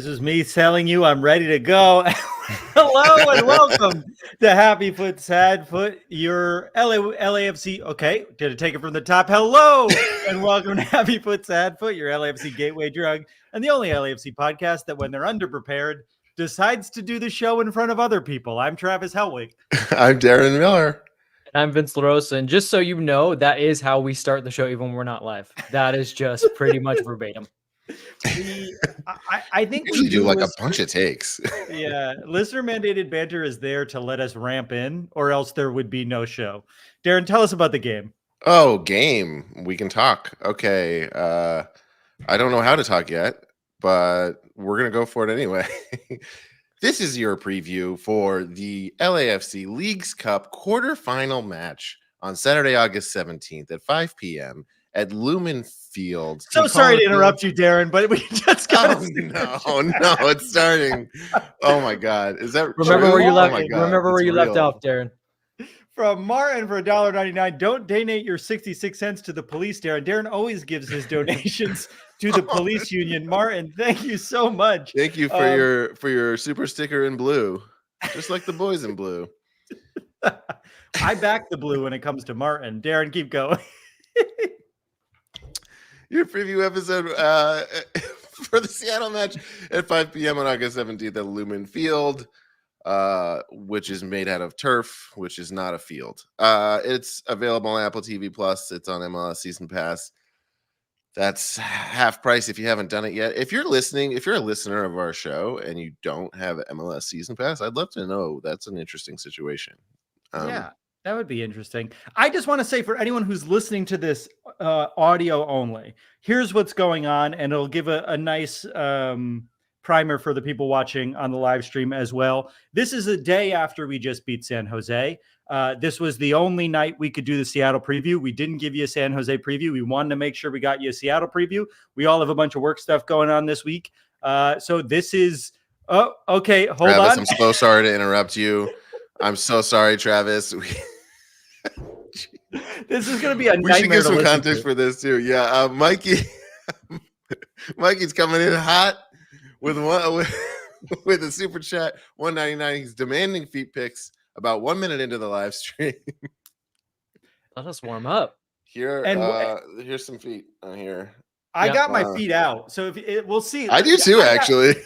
This is me telling you I'm ready to go. Hello and welcome to Happy Foot, Sad Foot, your LAFC. Okay, did I take it from the top? Hello and welcome to Happy Foot, Sad Foot, your LAFC gateway drug, and the only LAFC podcast that, when they're underprepared, decides to do the show in front of other people. I'm Travis Helwig. I'm Darren Miller. And I'm Vince LaRosa. And just so you know, that is how we start the show, even when we're not live. That is just pretty much verbatim. I think we do like a bunch of takes. Yeah, listener mandated banter is there to let us ramp in, or else there would be no show. Darren, tell us about the game. Oh, game. We can talk. Okay. I don't know how to talk yet, but we're gonna go for it anyway. This is your preview for the LAFC Leagues Cup quarterfinal match on Saturday, August 17th at 5 p.m. at Midfield. So sorry to interrupt you, Darren, but we just got no, it's starting. Oh my God, is that remember true? where you left? Oh remember where you left off, Darren. From Martin for $1.99. Don't donate your 66 cents to the police, Darren. Darren always gives his donations to the police union. Martin, thank you so much. Thank you for your super sticker in blue, just like the boys in blue. I back the blue when it comes to Martin. Darren, keep going. Your preview episode for the Seattle match at 5 p.m. on August 17th at Midfield, which is made out of turf, which is not a field. It's available on Apple TV Plus. It's on MLS Season Pass. That's half price if you haven't done it yet. If you're a listener of our show and you don't have MLS Season Pass, I'd love to know. That's an interesting situation. Yeah. That would be interesting. I just want to say, for anyone who's listening to this audio only, here's what's going on, and it'll give a nice primer for the people watching on the live stream as well. This is a day after we just beat San Jose. This was the only night we could do the Seattle preview. We didn't give you a San Jose preview. We wanted to make sure we got you a Seattle preview. We all have a bunch of work stuff going on this week. So this is – oh, okay, hold Travis, on. I'm so sorry to interrupt you. I'm so sorry, Travis. This is going to be a nightmare. We should give some context to. for this too. Yeah, Mikey's coming in hot with a super chat, $1.99. He's demanding feet pics about 1 minute into the live stream. Let us warm up. Here's some feet on here. I got my feet out, so we'll see. I do too, actually.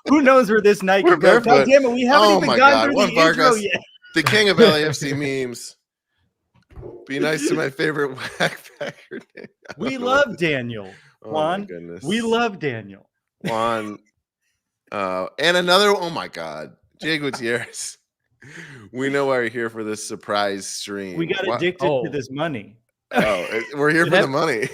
Who knows where this night can go? God damn it, we haven't even gone through the intro yet. The king of LAFC memes. Be nice to my favorite whackpacker. We love Daniel. Juan. We love Daniel. Juan. And another, oh my God. Jay Gutierrez. We know why you're here for this surprise stream. We got addicted to this money. Oh, we're here for the money.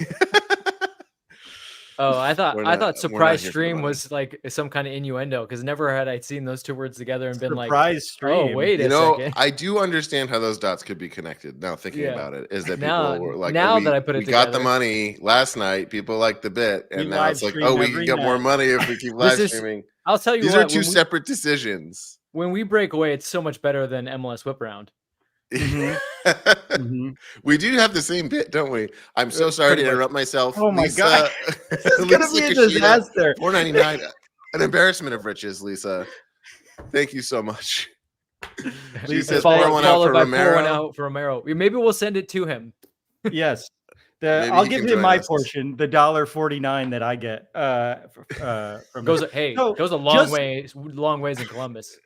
Oh, I thought surprise stream was like some kind of innuendo, because never had I seen those two words together and been like, surprise stream. Oh, wait a second. I do understand how those dots could be connected. Now thinking about it, is that now, people were like, that I put it we together. got the money last night. People liked the bit, and now it's like, oh, we can get more money if we keep live streaming. I'll tell you, these are two separate decisions. When we break away, it's so much better than MLS Whip Round. Mm-hmm. We do have the same bit, don't we? I'm so sorry to interrupt myself. Oh my God, it's gonna be a disaster. $4.99, an embarrassment of riches, Lisa. Thank you so much. She says, pour one out for Romero. Maybe we'll send it to him. Yes. I'll give him my portion, the $1.49 that I get. Goes a long ways in Columbus.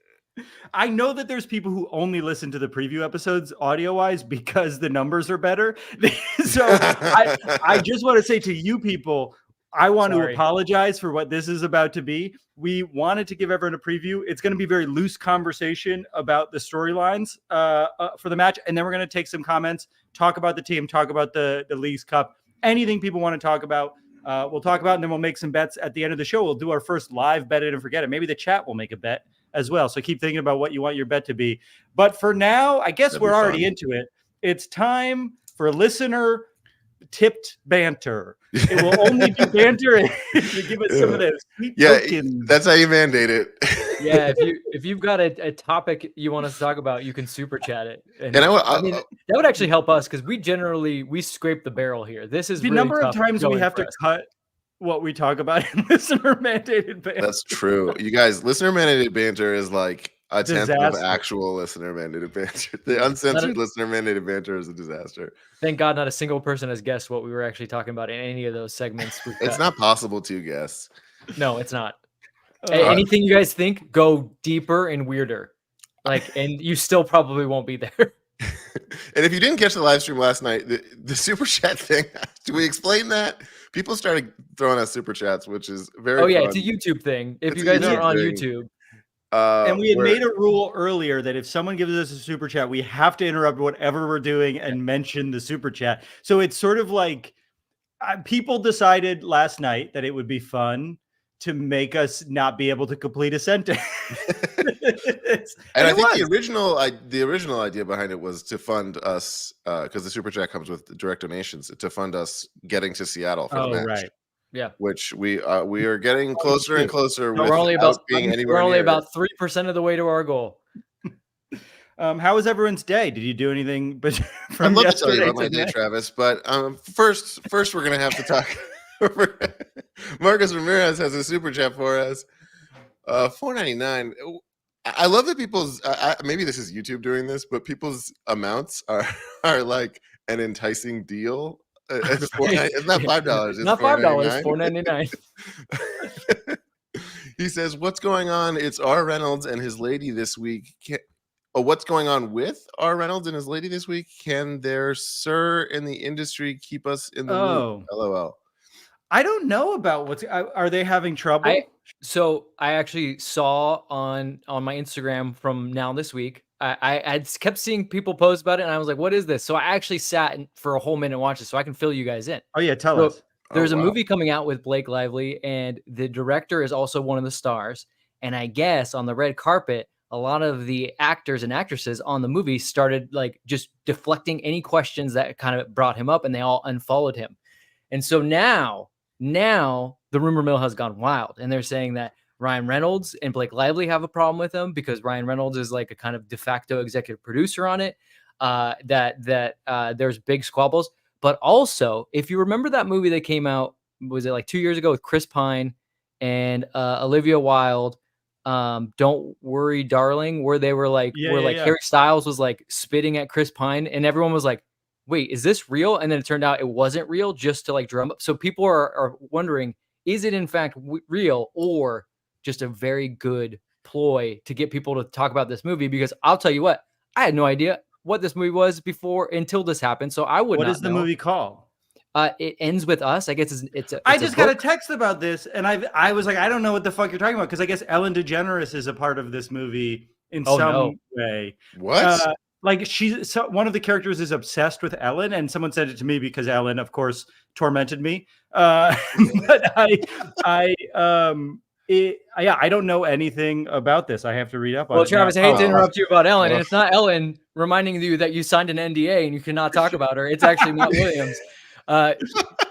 I know that there's people who only listen to the preview episodes audio-wise because the numbers are better. So I just want to say to you people, I want to apologize for what this is about to be. We wanted to give everyone a preview. It's going to be a very loose conversation about the storylines for the match. And then we're going to take some comments, talk about the team, talk about the Leagues Cup, anything people want to talk about. We'll talk about, and then we'll make some bets at the end of the show. We'll do our first live bet it and forget it. Maybe the chat will make a bet as well. So keep thinking about what you want your bet to be. But for now, I guess we're already into it. It's time for listener tipped banter. It will only be banter if you give us some of those sweet tokens. That's how you mandate it. Yeah, if you've got a topic you want us to talk about, you can super chat it. And I mean, that would actually help us, because we scrape the barrel here. This is the really number tough of times we have to cut what we talk about in listener mandated banter. That's true. You guys, listener mandated banter is like a tenth of Disaster. actual listener mandated banter. The uncensored listener mandated banter is a disaster. Thank God not a single person has guessed what we were actually talking about in any of those segments. It's not possible to guess. No, it's not. Anything you guys think, go deeper and weirder. And you still probably won't be there. And if you didn't catch the live stream last night, the super chat thing, do we explain that? People started throwing us super chats, which is very fun. It's a YouTube thing. If you guys are on YouTube. And we had made a rule earlier that if someone gives us a super chat, we have to interrupt whatever we're doing and mention the super chat. So it's sort of like people decided last night that it would be fun to make us not be able to complete a sentence. And I think the original idea behind it was to fund us, because the super chat comes with direct donations, to fund us getting to Seattle for the match. Right. Yeah, which we are getting closer and closer. We're only about 3% of the way to our goal. How was everyone's day? Did you do anything? But I'd love to tell you about my day, Travis. But first we're gonna have to talk. Marcus Ramirez has a super chat for us. $4.99. I love that people's maybe this is YouTube doing this, but people's amounts are like an enticing deal. It's not $5. It's not $5. $4.99. He says, "What's going on? It's R. Reynolds and his lady this week. What's going on with R. Reynolds and his lady this week? Can their sir in the industry keep us in the loop? LOL." I don't know about are they having trouble? I actually saw on my Instagram from now this week. I kept seeing people post about it, and I was like, "What is this?" So I actually sat for a whole minute and watched it, so I can fill you guys in. Oh yeah, tell us. There's a movie coming out with Blake Lively, and the director is also one of the stars. And I guess on the red carpet, a lot of the actors and actresses on the movie started just deflecting any questions that kind of brought him up, and they all unfollowed him. And so now the rumor mill has gone wild, and they're saying that Ryan Reynolds and Blake Lively have a problem with him because Ryan Reynolds is like a kind of de facto executive producer on it. That there's big squabbles, but also if you remember that movie that came out, was it like 2 years ago with Chris Pine and Olivia Wilde, Don't Worry Darling, where they were Harry Styles was like spitting at Chris Pine, and everyone was like, wait, is this real? And then it turned out it wasn't real, just to drum up. So people are wondering, is it in fact real or just a very good ploy to get people to talk about this movie? Because I'll tell you what, I had no idea what this movie was until this happened. So I would not know. What is the movie called? It Ends With Us. I guess I just got a text about this, and I was like, I don't know what the fuck you're talking about, because I guess Ellen DeGeneres is a part of this movie in some way. What? One of the characters is obsessed with Ellen, and someone sent it to me because Ellen, of course, tormented me. But I don't know anything about this. I have to read up on it. Well, Travis, I hate to interrupt you about Ellen, and it's not Ellen reminding you that you signed an NDA and you cannot talk about her. It's actually Matt Williams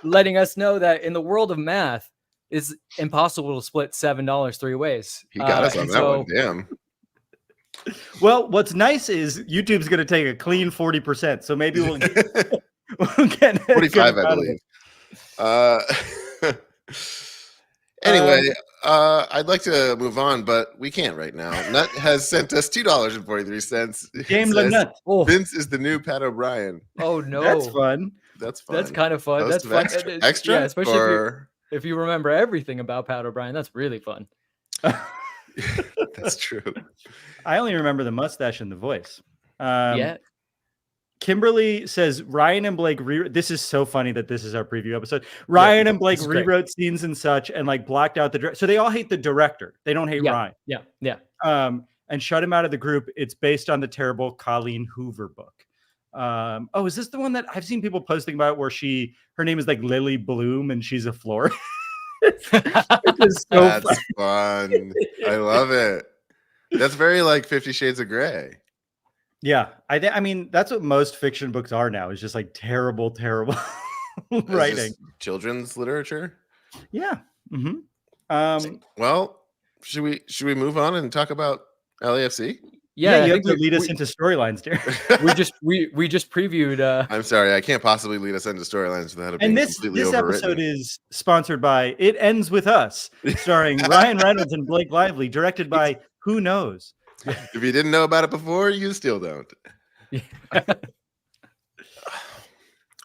letting us know that in the world of math, it's impossible to split $7 three ways. He got us on that one. Damn. Well, what's nice is YouTube's going to take a clean 40%, so maybe we'll get 45, I believe. Anyway, I'd like to move on, but we can't right now. Nut has sent us $2.43. Game Le Nut. Vince is the new Pat O'Brien. Oh no, that's fun. That's fun. That's kind of fun. That's fun. Extra, yeah, especially if you remember everything about Pat O'Brien. That's really fun. That's true. I only remember the mustache and the voice. Kimberly says Ryan and Blake this is so funny that this is our preview episode. Ryan and Blake rewrote scenes and such and blacked out the director. So they all hate the director. They don't hate Ryan. Yeah. And shut him out of the group. It's based on the terrible Colleen Hoover book. Is this the one that I've seen people posting about where her name is Lily Bloom and she's a florist? That's fun. I love it. That's very 50 Shades of Grey. Yeah, I mean that's what most fiction books are now. Is just terrible writing. Children's literature. Yeah. Mm-hmm. Well, should we move on and talk about LAFC? Yeah, you I have think to lead us into storylines, Darren. we just previewed. I'm sorry, I can't possibly lead us into storylines without it being And completely this overwritten. episode is sponsored by It Ends With Us, starring Ryan Reynolds and Blake Lively, directed by Who Knows. If you didn't know about it before, you still don't.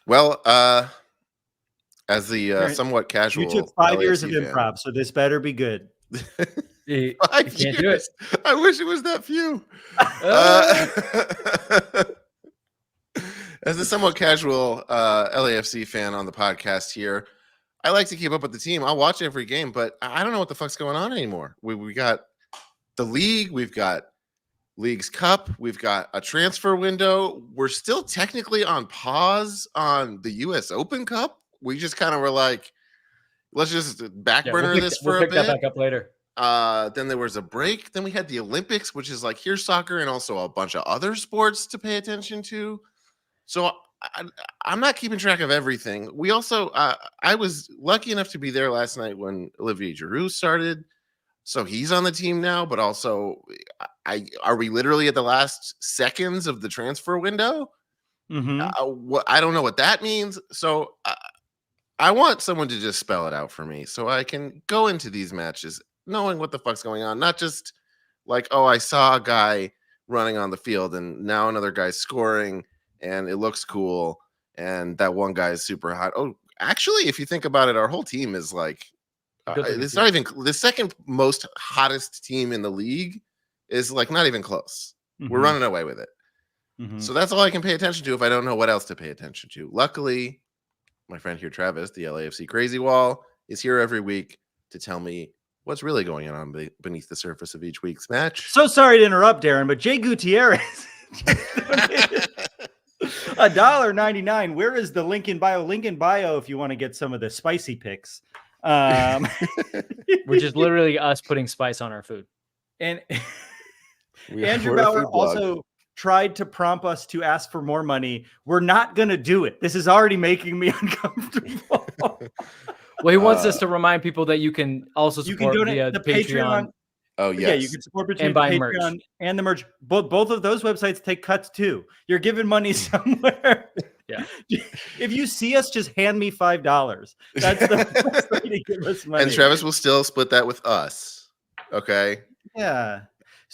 Well, as the somewhat casual, you took 5 years of LAFC improv, fan, so this better be good. 5 can't do years. I wish it was that few. As a somewhat casual LAFC fan on the podcast here, I like to keep up with the team. I'll watch every game, but I don't know what the fuck's going on anymore. We got the league, we've got League's Cup, we've got a transfer window. We're still technically on pause on the US Open Cup. We just kind of were like, let's just back burner this for a bit. We'll pick that back up later. Then there was a break. Then we had the Olympics, which is like here's soccer and also a bunch of other sports to pay attention to. So I'm not keeping track of everything. We also, I was lucky enough to be there last night when Olivier Giroud started. So he's on the team now, but also, are we literally at the last seconds of the transfer window? I don't know what that means. So I want someone to just spell it out for me so I can go into these matches knowing what the fuck's going on. Not just like, oh, I saw a guy running on the field and now another guy's scoring and it looks cool. And that one guy is super hot. Oh, actually, if you think about it, our whole team is like, it's not even the second most hottest team in the league is like not even close. We're running away with it. So that's all I can pay attention to if I don't know what else to pay attention to. Luckily, my friend here, Travis, the LAFC Crazy Wall, is here every week to tell me what's really going on beneath the surface of each week's match. So sorry to interrupt, Darren, but Jay Gutierrez $1.99. Where is the link in bio? Link in bio if you want to get some of the spicy picks. Which is literally us putting spice on our food. And Andrew Bauer also tried to prompt us to ask for more money. We're not going to do it. This is already making me uncomfortable. Well, he wants us to remind people that you can also support via the Patreon. Oh, yes. Yeah, you can support between and buy Patreon merch. and the merch. Both of those websites take cuts too. You're giving money somewhere. Yeah. If you see us, just hand me $5. That's the best way to give us money. And Travis will still split that with us. Okay. Yeah.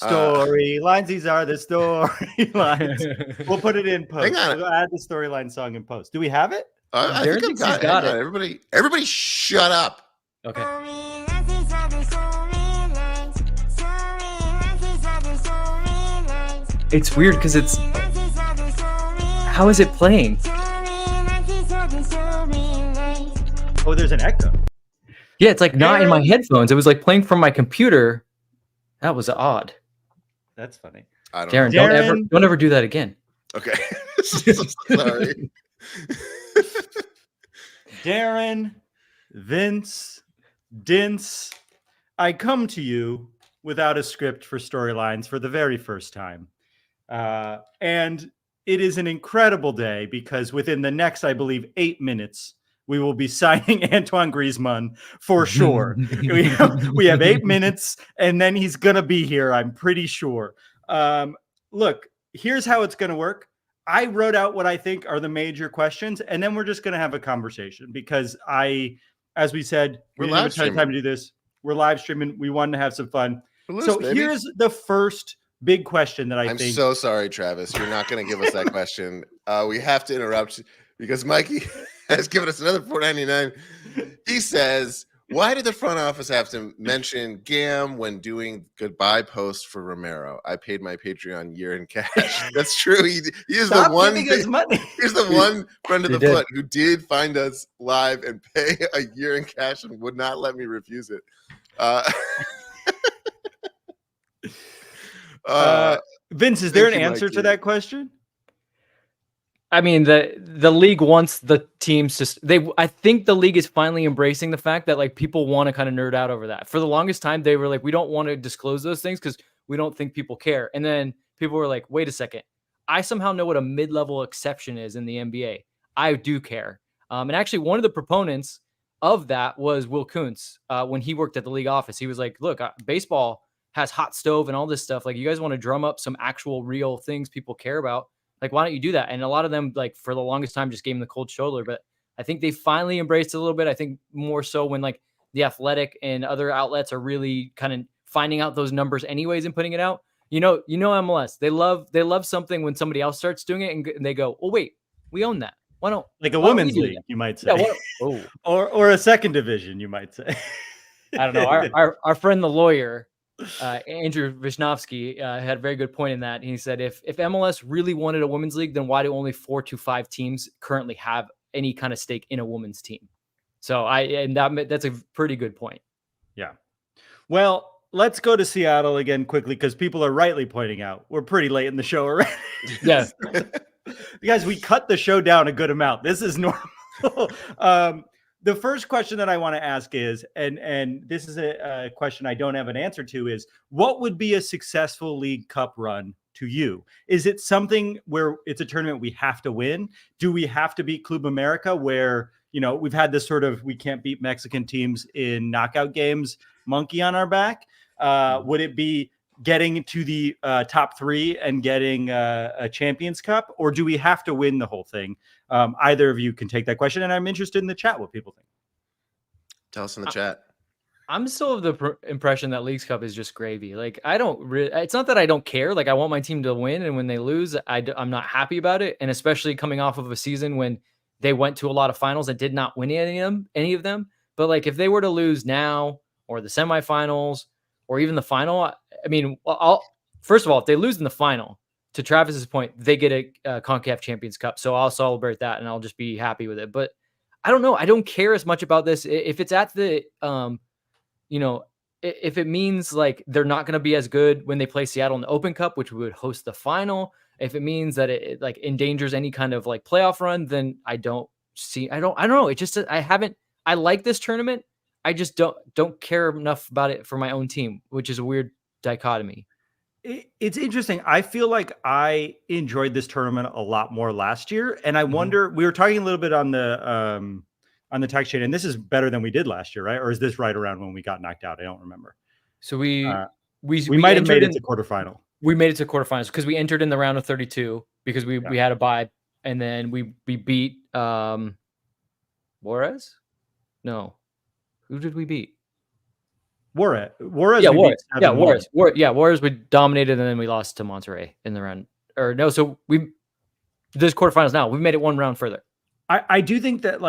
Storylines. These are the storylines. We'll put it in post. We'll add the storyline song in post. Do we have it? I think I've got it. Everybody shut up. Okay. It's weird because it's... How is it playing? Oh, there's an echo. Yeah, it's like not in my headphones. It was like playing from my computer. That was odd. That's funny. Darren, don't ever do that again. Okay. Sorry. Darren, Vince, Dince, I come to you without a script for storylines for the very first time. And it is an incredible day because within the next, I believe, 8 minutes, we will be signing Antoine Griezmann for sure. we have 8 minutes and then he's going to be here. I'm pretty sure. Look, here's how it's going to work. I wrote out what I think are the major questions, and then we're just going to have a conversation because as we said, we didn't have a ton of time to do this. We're live streaming. We wanted to have some fun. So here's the first big question that I'm so sorry, Travis. You're not going to give us that question. We have to interrupt because Mikey has given us another $4.99. He says, why did the front office have to mention GAM when doing goodbye post for Romero? I paid my Patreon year in cash. That's true. He is the one. He's the one friend of the foot who did find us live and pay a year in cash and would not let me refuse it. Vince, is there an answer to that question? I mean, the league wants the teams to. I think the league is finally embracing the fact that like people want to kind of nerd out over that. For the longest time, they were like, we don't want to disclose those things because we don't think people care. And then people were like, wait a second, I somehow know what a mid-level exception is in the NBA. I do care. And actually, one of the proponents of that was Will Kuntz when he worked at the league office. He was like, look, baseball has hot stove and all this stuff. Like, you guys want to drum up some actual real things people care about. Like, why don't you do that? And a lot of them, like, for the longest time, just gave them the cold shoulder. But I think they finally embraced it a little bit. I think more so when like the Athletic and other outlets are really kind of finding out those numbers anyways and putting it out. MLS. They love something when somebody else starts doing it and they go, "Oh wait, we own that. Why don't a women's league, you might say, or a second division, you might say." I don't know. Our friend the lawyer, Andrew Vishnowski, had a very good point in that. He said if MLS really wanted a women's league, then why do only 4 to 5 teams currently have any kind of stake in a women's team? So that's a pretty good point. Yeah. Well, let's go to Seattle again quickly, because people are rightly pointing out we're pretty late in the show already. Yeah. Guys, we cut the show down a good amount. This is normal. The first question that I want to ask is, and this is a question I don't have an answer to, is what would be a successful League Cup run to you? Is it something where it's a tournament we have to win? Do we have to beat Club America, where, we've had this sort of, we can't beat Mexican teams in knockout games monkey on our back? Would it be getting to the top 3 and getting a Champions Cup, or do we have to win the whole thing? Either of you can take that question, and I'm interested in the chat what people think. Tell us in the chat. I'm still of the impression that Leagues Cup is just gravy. Like, I don't it's not that I don't care. Like, I want my team to win, and when they lose, I'm not happy about it. And especially coming off of a season when they went to a lot of finals and did not win any of them. But like, if they were to lose now, or the semifinals, or even the final, I mean, first of all, if they lose in the final, to Travis's point, they get a CONCACAF Champions Cup. So I'll celebrate that and I'll just be happy with it. But I don't know. I don't care as much about this. If it's at the, if it means like they're not going to be as good when they play Seattle in the Open Cup, which we would host the final, if it means that it like endangers any kind of like playoff run, then I don't know. It just, I like this tournament. I just don't care enough about it for my own team, which is a weird dichotomy. It's interesting. I feel like I enjoyed this tournament a lot more last year, and I wonder. We were talking a little bit on the text chain, and this is better than we did last year, right? Or is this right around when we got knocked out? I don't remember. So we might have made it to quarterfinal. We made it to quarterfinals because we entered in the round of 32 because we had a bye, and then we beat Juarez. No, who did we beat? Juarez. Juarez. We dominated, and then we lost to Monterrey in the round. Or no, so there's quarterfinals now. We made it one round further. I do think that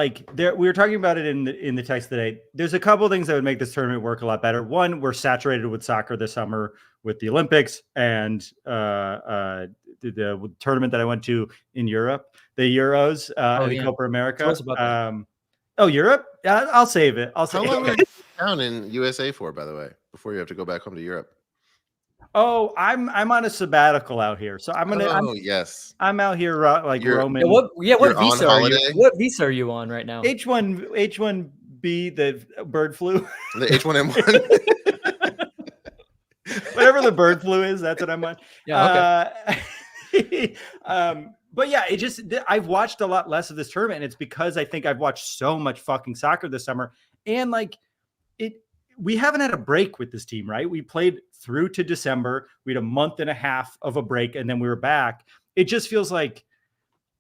we were talking about it in the text today. There's a couple of things that would make this tournament work a lot better. One, we're saturated with soccer this summer with the Olympics and the tournament that I went to in Europe, the Euros, the Copa America. Tell us about that. Europe? Yeah, I'll save it. How long were you down in USA for, by the way, before you have to go back home to Europe? Oh, I'm on a sabbatical out here, so I'm I'm out here roaming. What visa are you? What visa are you on right now? H1B, the bird flu. The H1N1. Whatever the bird flu is, that's what I'm on. Yeah. Okay. But yeah, I've watched a lot less of this tournament, and it's because I think I've watched so much fucking soccer this summer, and we haven't had a break with this team, right? We played through to December. We had a month and a half of a break, and then we were back. It just feels like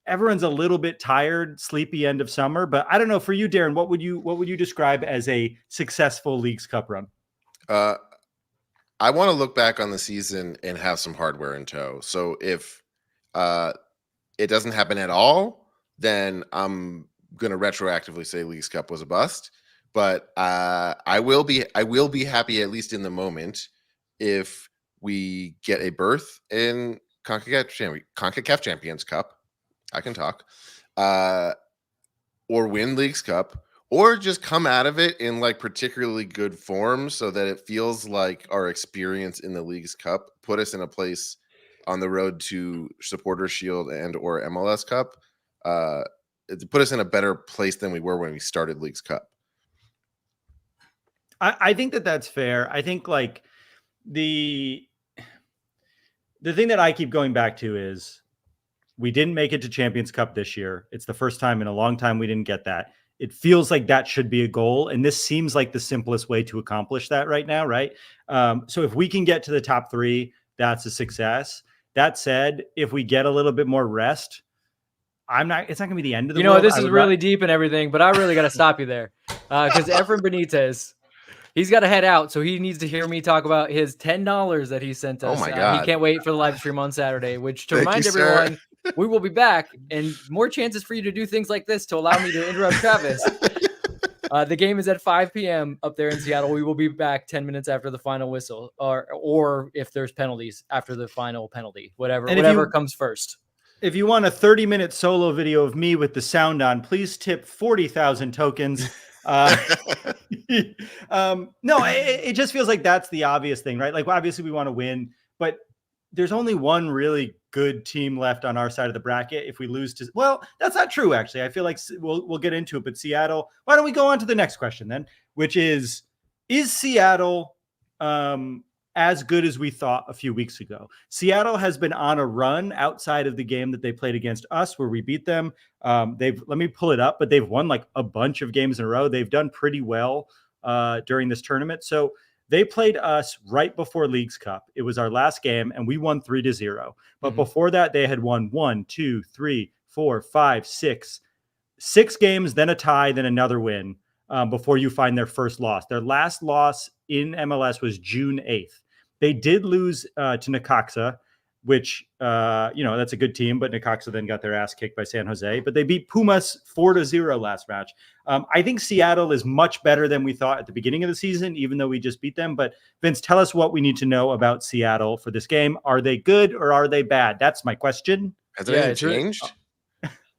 everyone's a little bit tired, sleepy end of summer. But I don't know, for you, Darren, what would you describe as a successful Leagues Cup run? I want to look back on the season and have some hardware in tow. So if it doesn't happen at all, then I'm going to retroactively say Leagues Cup was a bust. But I will be happy, at least in the moment, if we get a berth in CONCACAF Champions Cup. I can talk, or win Leagues Cup, or just come out of it in particularly good form, so that it feels like our experience in the Leagues Cup put us in a place on the road to Supporters Shield and or MLS Cup. It put us in a better place than we were when we started Leagues Cup. I think that's fair. I think the thing that I keep going back to is we didn't make it to Champions Cup this year. It's the first time in a long time we didn't get that. it feels like that should be a goal. And this seems like the simplest way to accomplish that right now, right? So if we can get to the top 3, that's a success. That said, if we get a little bit more rest, it's not going to be the end of the world. This is really deep and everything, but I really got to stop you there because Efren Benitez, he's got to head out. So he needs to hear me talk about his $10 that he sent us. Oh my God. He can't wait for the live stream on Saturday, which to remind everyone, we will be back and more chances for you to do things like this to allow me to interrupt Travis. The game is at 5 p.m. up there in Seattle. We will be back 10 minutes after the final whistle, or if there's penalties after the final penalty, whatever comes first. If you want a 30-minute solo video of me with the sound on, please tip 40,000 tokens. No, it just feels like that's the obvious thing, right? Like, obviously we want to win, but there's only one really good team left on our side of the bracket. If we lose to, well, that's not true, actually. I feel like we'll get into it, but Seattle, why don't we go on to the next question then, which is Seattle as good as we thought a few weeks ago? Seattle has been on a run outside of the game that they played against us where we beat them. Let me pull it up, but they've won like a bunch of games in a row. They've done pretty well during this tournament. So they played us right before Leagues Cup. It was our last game and we won 3-0. But before that, they had won 1, 2, 3, 4, 5, 6 games, then a tie, then another win before you find their first loss. Their last loss in MLS was June 8th. They did lose to Necaxa, which, that's a good team, but Necaxa then got their ass kicked by San Jose. But they beat Pumas 4-0 last match. I think Seattle is much better than we thought at the beginning of the season, even though we just beat them. But Vince, tell us what we need to know about Seattle for this game. Are they good or are they bad? That's my question. Has anything changed?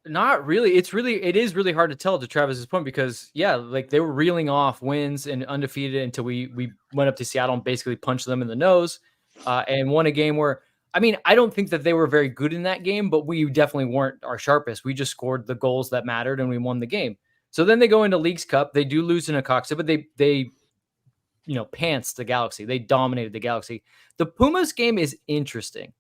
Not really. It is really hard to tell, to Travis's point, because like they were reeling off wins and undefeated until we went up to Seattle and basically punched them in the nose and won a game where, I don't think that they were very good in that game, but we definitely weren't our sharpest. We just scored the goals that mattered and we won the game. So then they go into Leagues Cup. They do lose to Necaxa, but they pantsed the Galaxy. They dominated the Galaxy. The Pumas game is interesting.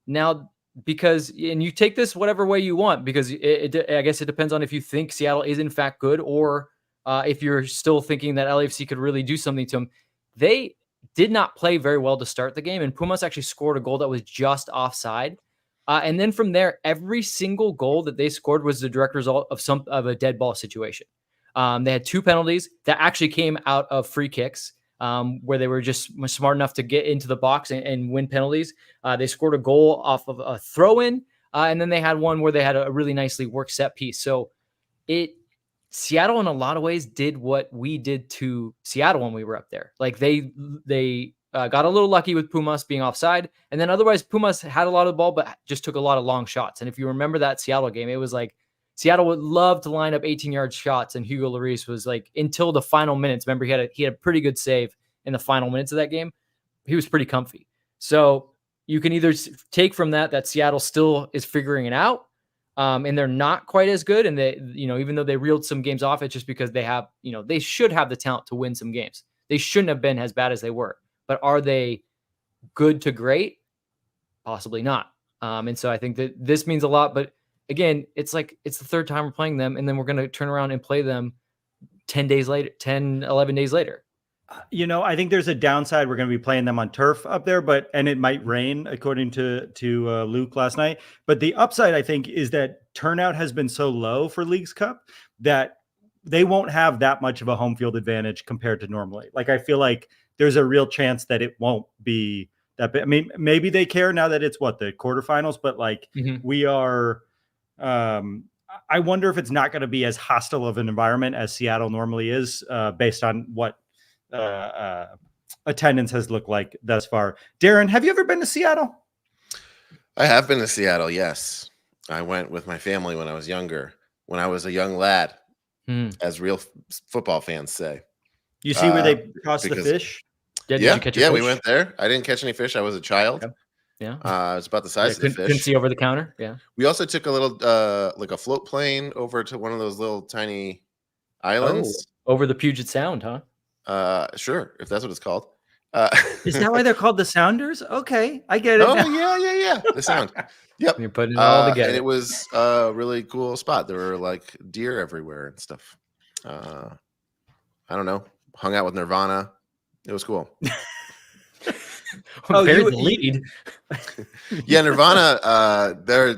Now, because, and you take this whatever way you want, because I guess it depends on if you think Seattle is in fact good, or if you're still thinking that LAFC could really do something to them. They did not play very well to start the game, and Pumas actually scored a goal that was just offside. And then from there, every single goal that they scored was the direct result of a dead ball situation. They had 2 penalties that actually came out of free kicks, where they were just smart enough to get into the box and win penalties. They scored a goal off of a throw-in, and then they had one where they had a really nicely worked set piece. So Seattle, in a lot of ways, did what we did to Seattle when we were up there. Like they got a little lucky with Pumas being offside, and then otherwise Pumas had a lot of the ball, but just took a lot of long shots. And if you remember that Seattle game, it was like Seattle would love to line up 18-yard shots, and Hugo Lloris was like, until the final minutes. Remember, he had a pretty good save in the final minutes of that game. He was pretty comfy. So you can either take from that Seattle still is figuring it out, and they're not quite as good. And they, even though they reeled some games off, it's just because they have, they should have the talent to win some games. They shouldn't have been as bad as they were. But are they good to great? Possibly not. And so I think that this means a lot. But again, it's the third time we're playing them, and then we're going to turn around and play them 11 days later. I think there's a downside. We're going to be playing them on turf up there, and it might rain, according to Luke last night. But the upside, I think, is that turnout has been so low for Leagues Cup that they won't have that much of a home field advantage compared to normally. Like, I feel like there's a real chance that it won't be that big. Maybe they care now that it's the quarterfinals, but we are. I wonder if it's not going to be as hostile of an environment as Seattle normally is, based on what attendance has looked like thus far. Darren, have you ever been to Seattle? I have been to Seattle, yes. I went with my family when I was younger, when I was a young lad, as real football fans say. You see where they toss the fish? Did you catch a fish? We went there. I didn't catch any fish. I was a child. Yeah. It was about the size of the fish. Couldn't see over the counter. Yeah. We also took a little, like a float plane over to one of those little tiny islands. Over the Puget Sound, huh? Sure, if that's what it's called. Is that why they're called the Sounders? Okay, I get it. Oh, yeah. The Sound. Yep. You're putting it all together. And it was a really cool spot. There were like deer everywhere and stuff. I don't know. Hung out with Nirvana. It was cool. Buried the lead. Yeah, Nirvana.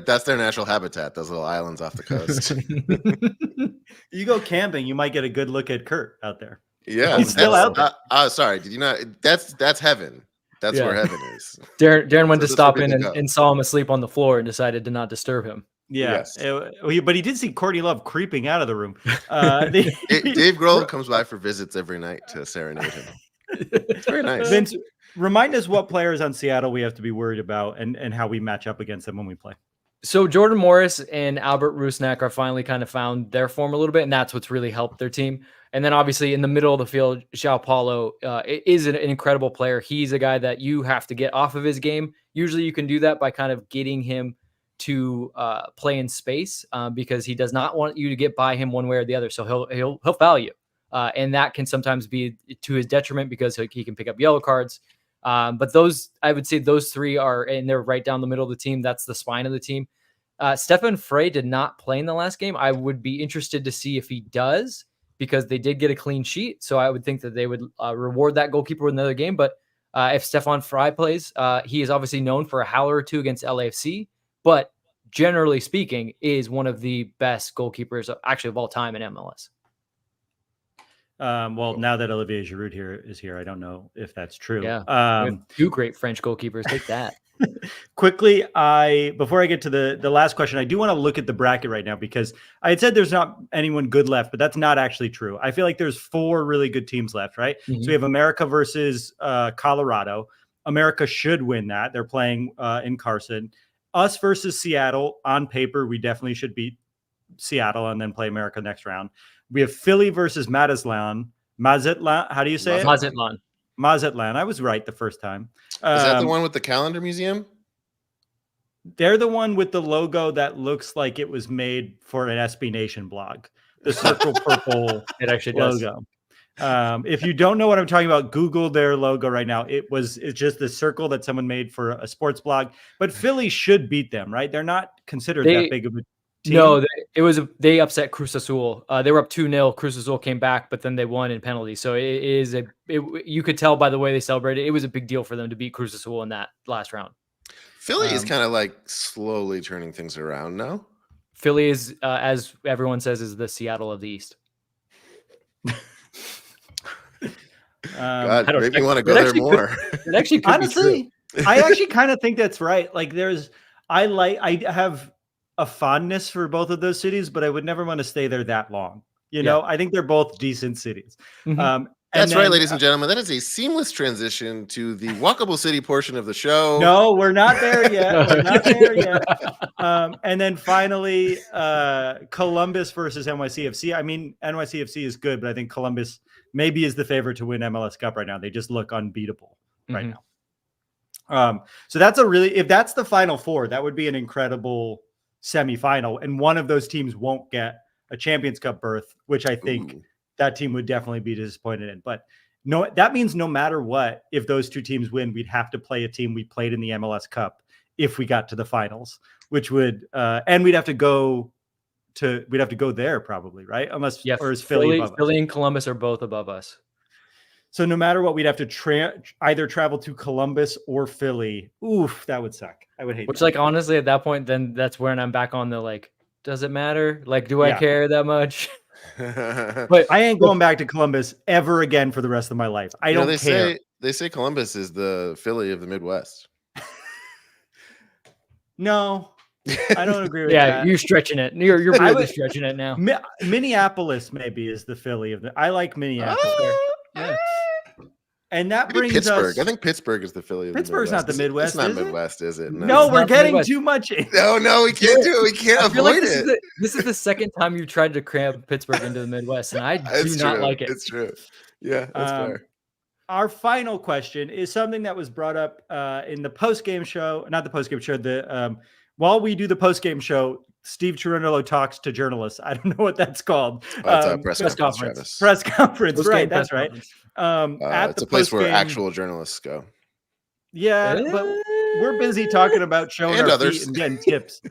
That's their natural habitat. Those little islands off the coast. You go camping, you might get a good look at Kurt out there. Yeah, he's still out there. Sorry, did you not? That's heaven. That's where heaven is. Darren went to stop in and saw him asleep on the floor and decided to not disturb him. Yeah, yes. But he did see Courtney Love creeping out of the room. Dave Grohl comes by for visits every night to serenade him. It's very nice. Vince, remind us what players on Seattle we have to be worried about and how we match up against them when we play. So Jordan Morris and Albert Rusnak are finally kind of found their form a little bit, and that's what's really helped their team. And then obviously in the middle of the field, João Paulo is an incredible player. He's a guy that you have to get off of his game. Usually you can do that by kind of getting him to play in space because he does not want you to get by him one way or the other. So he'll foul you. And that can sometimes be to his detriment because he can pick up yellow cards. But I would say those three are, and they're right down the middle of the team. That's the spine of the team. Stefan Frey did not play in the last game. I would be interested to see if he does, because they did get a clean sheet. So I would think that they would reward that goalkeeper with another game. But if Stefan Frey plays, he is obviously known for a howler or two against LAFC, but generally speaking is one of the best goalkeepers actually of all time in MLS. Well, now that Olivier Giroud is here, I don't know if that's true. Yeah, two great French goalkeepers. Take that. Quickly, before I get to the last question, I do want to look at the bracket right now because I had said there's not anyone good left, but that's not actually true. I feel like there's 4 really good teams left, right? Mm-hmm. So we have America versus Colorado. America should win that. They're playing in Carson. Us versus Seattle. On paper, we definitely should beat Seattle and then play America next round. We have Philly versus Mazatlan. How do you say it? Mazatlan. I was right the first time. Is that the one with the calendar museum? They're the one with the logo that looks like it was made for an SB Nation blog. The circle purple it actually logo. If you don't know what I'm talking about, Google their logo right now. It's just the circle that someone made for a sports blog. But Philly should beat them, right? They're not considered that big of a team. No, they upset Cruz Azul. They were up 2-0. Cruz Azul came back, but then they won in penalties. So you could tell by the way they celebrated. It was a big deal for them to beat Cruz Azul in that last round. Philly is kind of like slowly turning things around now. Philly is, as everyone says, is the Seattle of the East. God, make me want to go there more. It actually could honestly, I actually kind of think that's right. Like I have a fondness for both of those cities, but I would never want to stay there that long. You know, I think they're both decent cities. Mm-hmm. That's right, ladies and gentlemen. That is a seamless transition to the walkable city portion of the show. No, we're not there yet. And then finally, Columbus versus NYCFC. I mean, NYCFC is good, but I think Columbus maybe is the favorite to win MLS Cup right now. They just look unbeatable right now. So that's if that's the Final Four, that would be an incredible semifinal. And one of those teams won't get a Champions Cup berth, which I think that team would definitely be disappointed in. But no, that means no matter what, if those two teams win, we'd have to play a team we played in the MLS Cup if we got to the finals, which would and we'd have to go there probably, right? Unless or is Philly above us? Philly and Columbus are both above us. So no matter what, we'd have to either travel to Columbus or Philly. Oof, that would suck. I would hate Which, that. like, honestly, at that point, then that's when I'm back on the, like, does it matter? Like, do I care that much? But I ain't going back to Columbus ever again for the rest of my life. I don't care. They say Columbus is the Philly of the Midwest. No, I don't agree with that. Yeah, you're stretching it. You're really stretching it now. Minneapolis maybe is the Philly of the. I like Minneapolis. Yeah. And that brings Pittsburgh. us. I think Pittsburgh is the Philly of the Pittsburgh's Midwest. not the Midwest. It's not is Midwest, is it? No, we're getting too much. No, we can't do it. We can't avoid it. This is the second time you tried to cram Pittsburgh into the Midwest, and I do not like it. It's true. Yeah, that's fair. Our final question is something that was brought up in the post-game show, not the post-game show. While we do the post-game show, Steve Cherundolo talks to journalists. I don't know what that's called. Press conference. Press conference, right? That's right. It's a place where actual journalists go. Yeah, but we're busy talking about showing and our others feet and getting tips.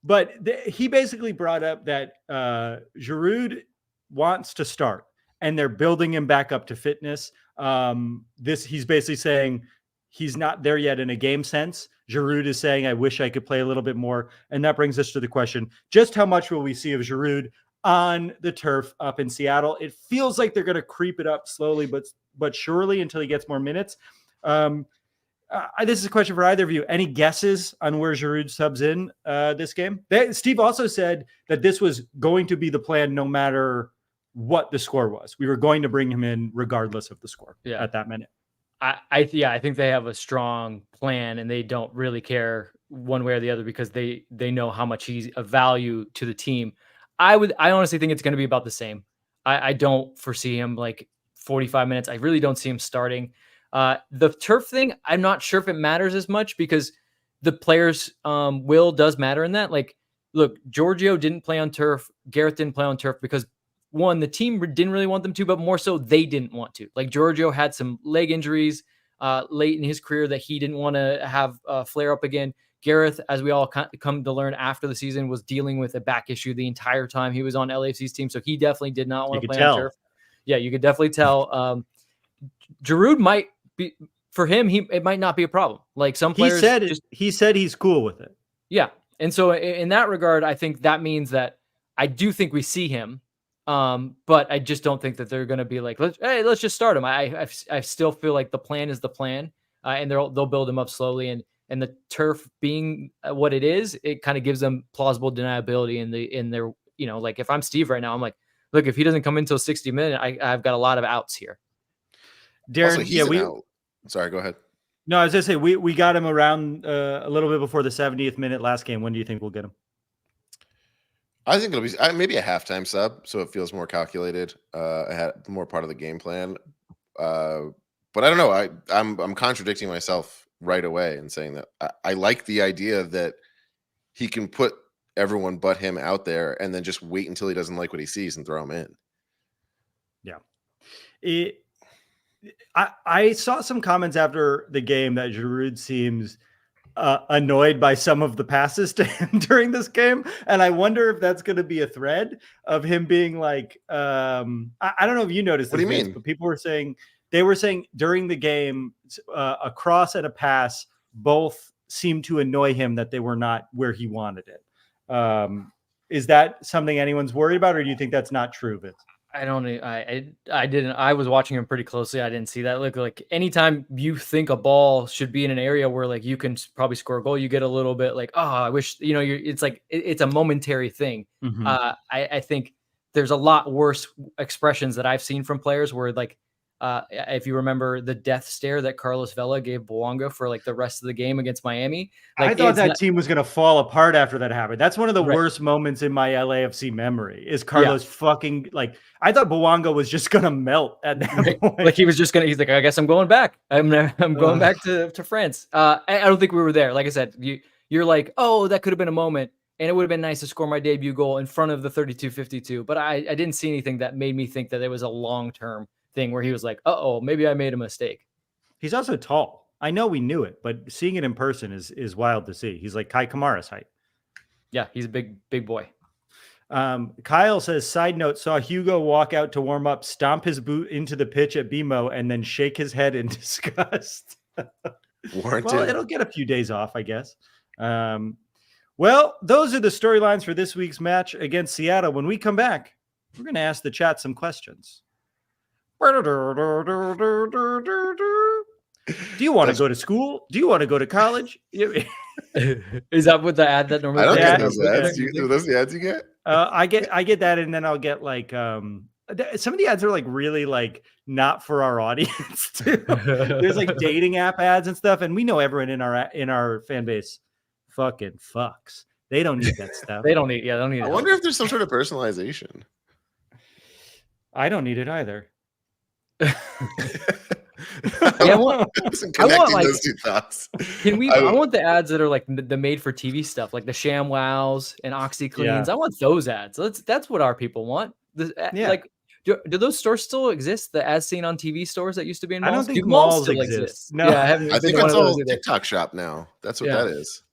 But he basically brought up that Giroud wants to start, and they're building him back up to fitness. He's basically saying he's not there yet in a game sense. Giroud is saying, I wish I could play a little bit more. And that brings us to the question, just how much will we see of Giroud on the turf up in Seattle? It feels like they're going to creep it up slowly, but surely until he gets more minutes. This is a question for either of you. Any guesses on where Giroud subs in this game? Steve also said that this was going to be the plan no matter what the score was. We were going to bring him in regardless of the score at that minute. I think they have a strong plan, and they don't really care one way or the other because they know how much he's a value to the team. I honestly think it's going to be about the same. I don't foresee him like 45 minutes. I really don't see him starting. The turf thing, I'm not sure if it matters as much because the players' will does matter in that. Like, look, Giorgio didn't play on turf. Gareth didn't play on turf because, one, the team didn't really want them to, but more so they didn't want to. Like, Giorgio had some leg injuries late in his career that he didn't want to have flare up again. Gareth, as we all come to learn after the season, was dealing with a back issue the entire time he was on LAFC's team, so he definitely did not want to play on turf. Yeah, you could definitely tell. Giroud might be, for him, it might not be a problem. Like some players, he said he's cool with it. Yeah, and so in that regard, I think that means that I do think we see him, but I just don't think that they're going to be like, let's just start him. I still feel like the plan is the plan, and they'll build him up slowly, and the turf being what it is, it kind of gives them plausible deniability in their like if I'm Steve right now, I'm like, look, if he doesn't come in until 60 minutes, I've got a lot of outs here. Darren, sorry, go ahead. No, I was just saying we got him around a little bit before the 70th minute last game. When do you think we'll get him? I think it'll be maybe a halftime sub, so it feels more calculated. I had more part of the game plan, but I don't know. I'm contradicting myself right away and saying that I like the idea that he can put everyone but him out there and then just wait until he doesn't like what he sees and throw him in. Yeah, I saw some comments after the game that Giroud seems annoyed by some of the passes to him during this game. And I wonder if that's going to be a thread of him being like, I don't know if you noticed this, what do you mean? But people were saying, during the game, a cross and a pass both seemed to annoy him that they were not where he wanted it. Is that something anyone's worried about, or do you think that's not true, Vince? I don't. I didn't. I was watching him pretty closely. I didn't see that. Like anytime you think a ball should be in an area where like you can probably score a goal, you get a little bit like, oh, I wish it's like it's a momentary thing. Mm-hmm. I think there's a lot worse expressions that I've seen from players where like if you remember the death stare that Carlos Vela gave Bouanga for like the rest of the game against Miami. Like, I thought that team was going to fall apart after that happened. That's one of the worst moments in my LAFC memory is Carlos fucking like, I thought Bouanga was just going to melt at that point. Like he's like, I guess I'm going back. I'm going back to France. I don't think we were there. Like I said, you're like, oh, that could have been a moment. And it would have been nice to score my debut goal in front of the 32-52. But I didn't see anything that made me think that it was a long-term thing where he was like, uh-oh, maybe I made a mistake. He's also tall. I know we knew it, but seeing it in person is wild to see. He's like Kai Kamara's height. Yeah, he's a big boy. Kyle says, side note, saw Hugo walk out to warm up, stomp his boot into the pitch at BMO, and then shake his head in disgust. Well, it'll get a few days off, I guess. Well, those are the storylines for this week's match against Seattle. When we come back, we're going to ask the chat some questions. Do you want to go to school? Do you want to go to college? Is that what the ad that normally? I don't get those ads. Those the ads you get? I get that, and then I'll get like some of the ads are like really like not for our audience too. There's like dating app ads and stuff, and we know everyone in our fan base fucking fucks. They don't need that stuff. They don't need I wonder if there's some sort of personalization. I don't need it either. I want those two thoughts. I want the ads that are like the made for TV stuff, like the ShamWows and OxyCleans. I want those ads. That's what our people want. Like, do those stores still exist? The as seen on TV stores that used to be in malls? I don't think malls exist. No, I think it's all TikTok shop now. That's what that is.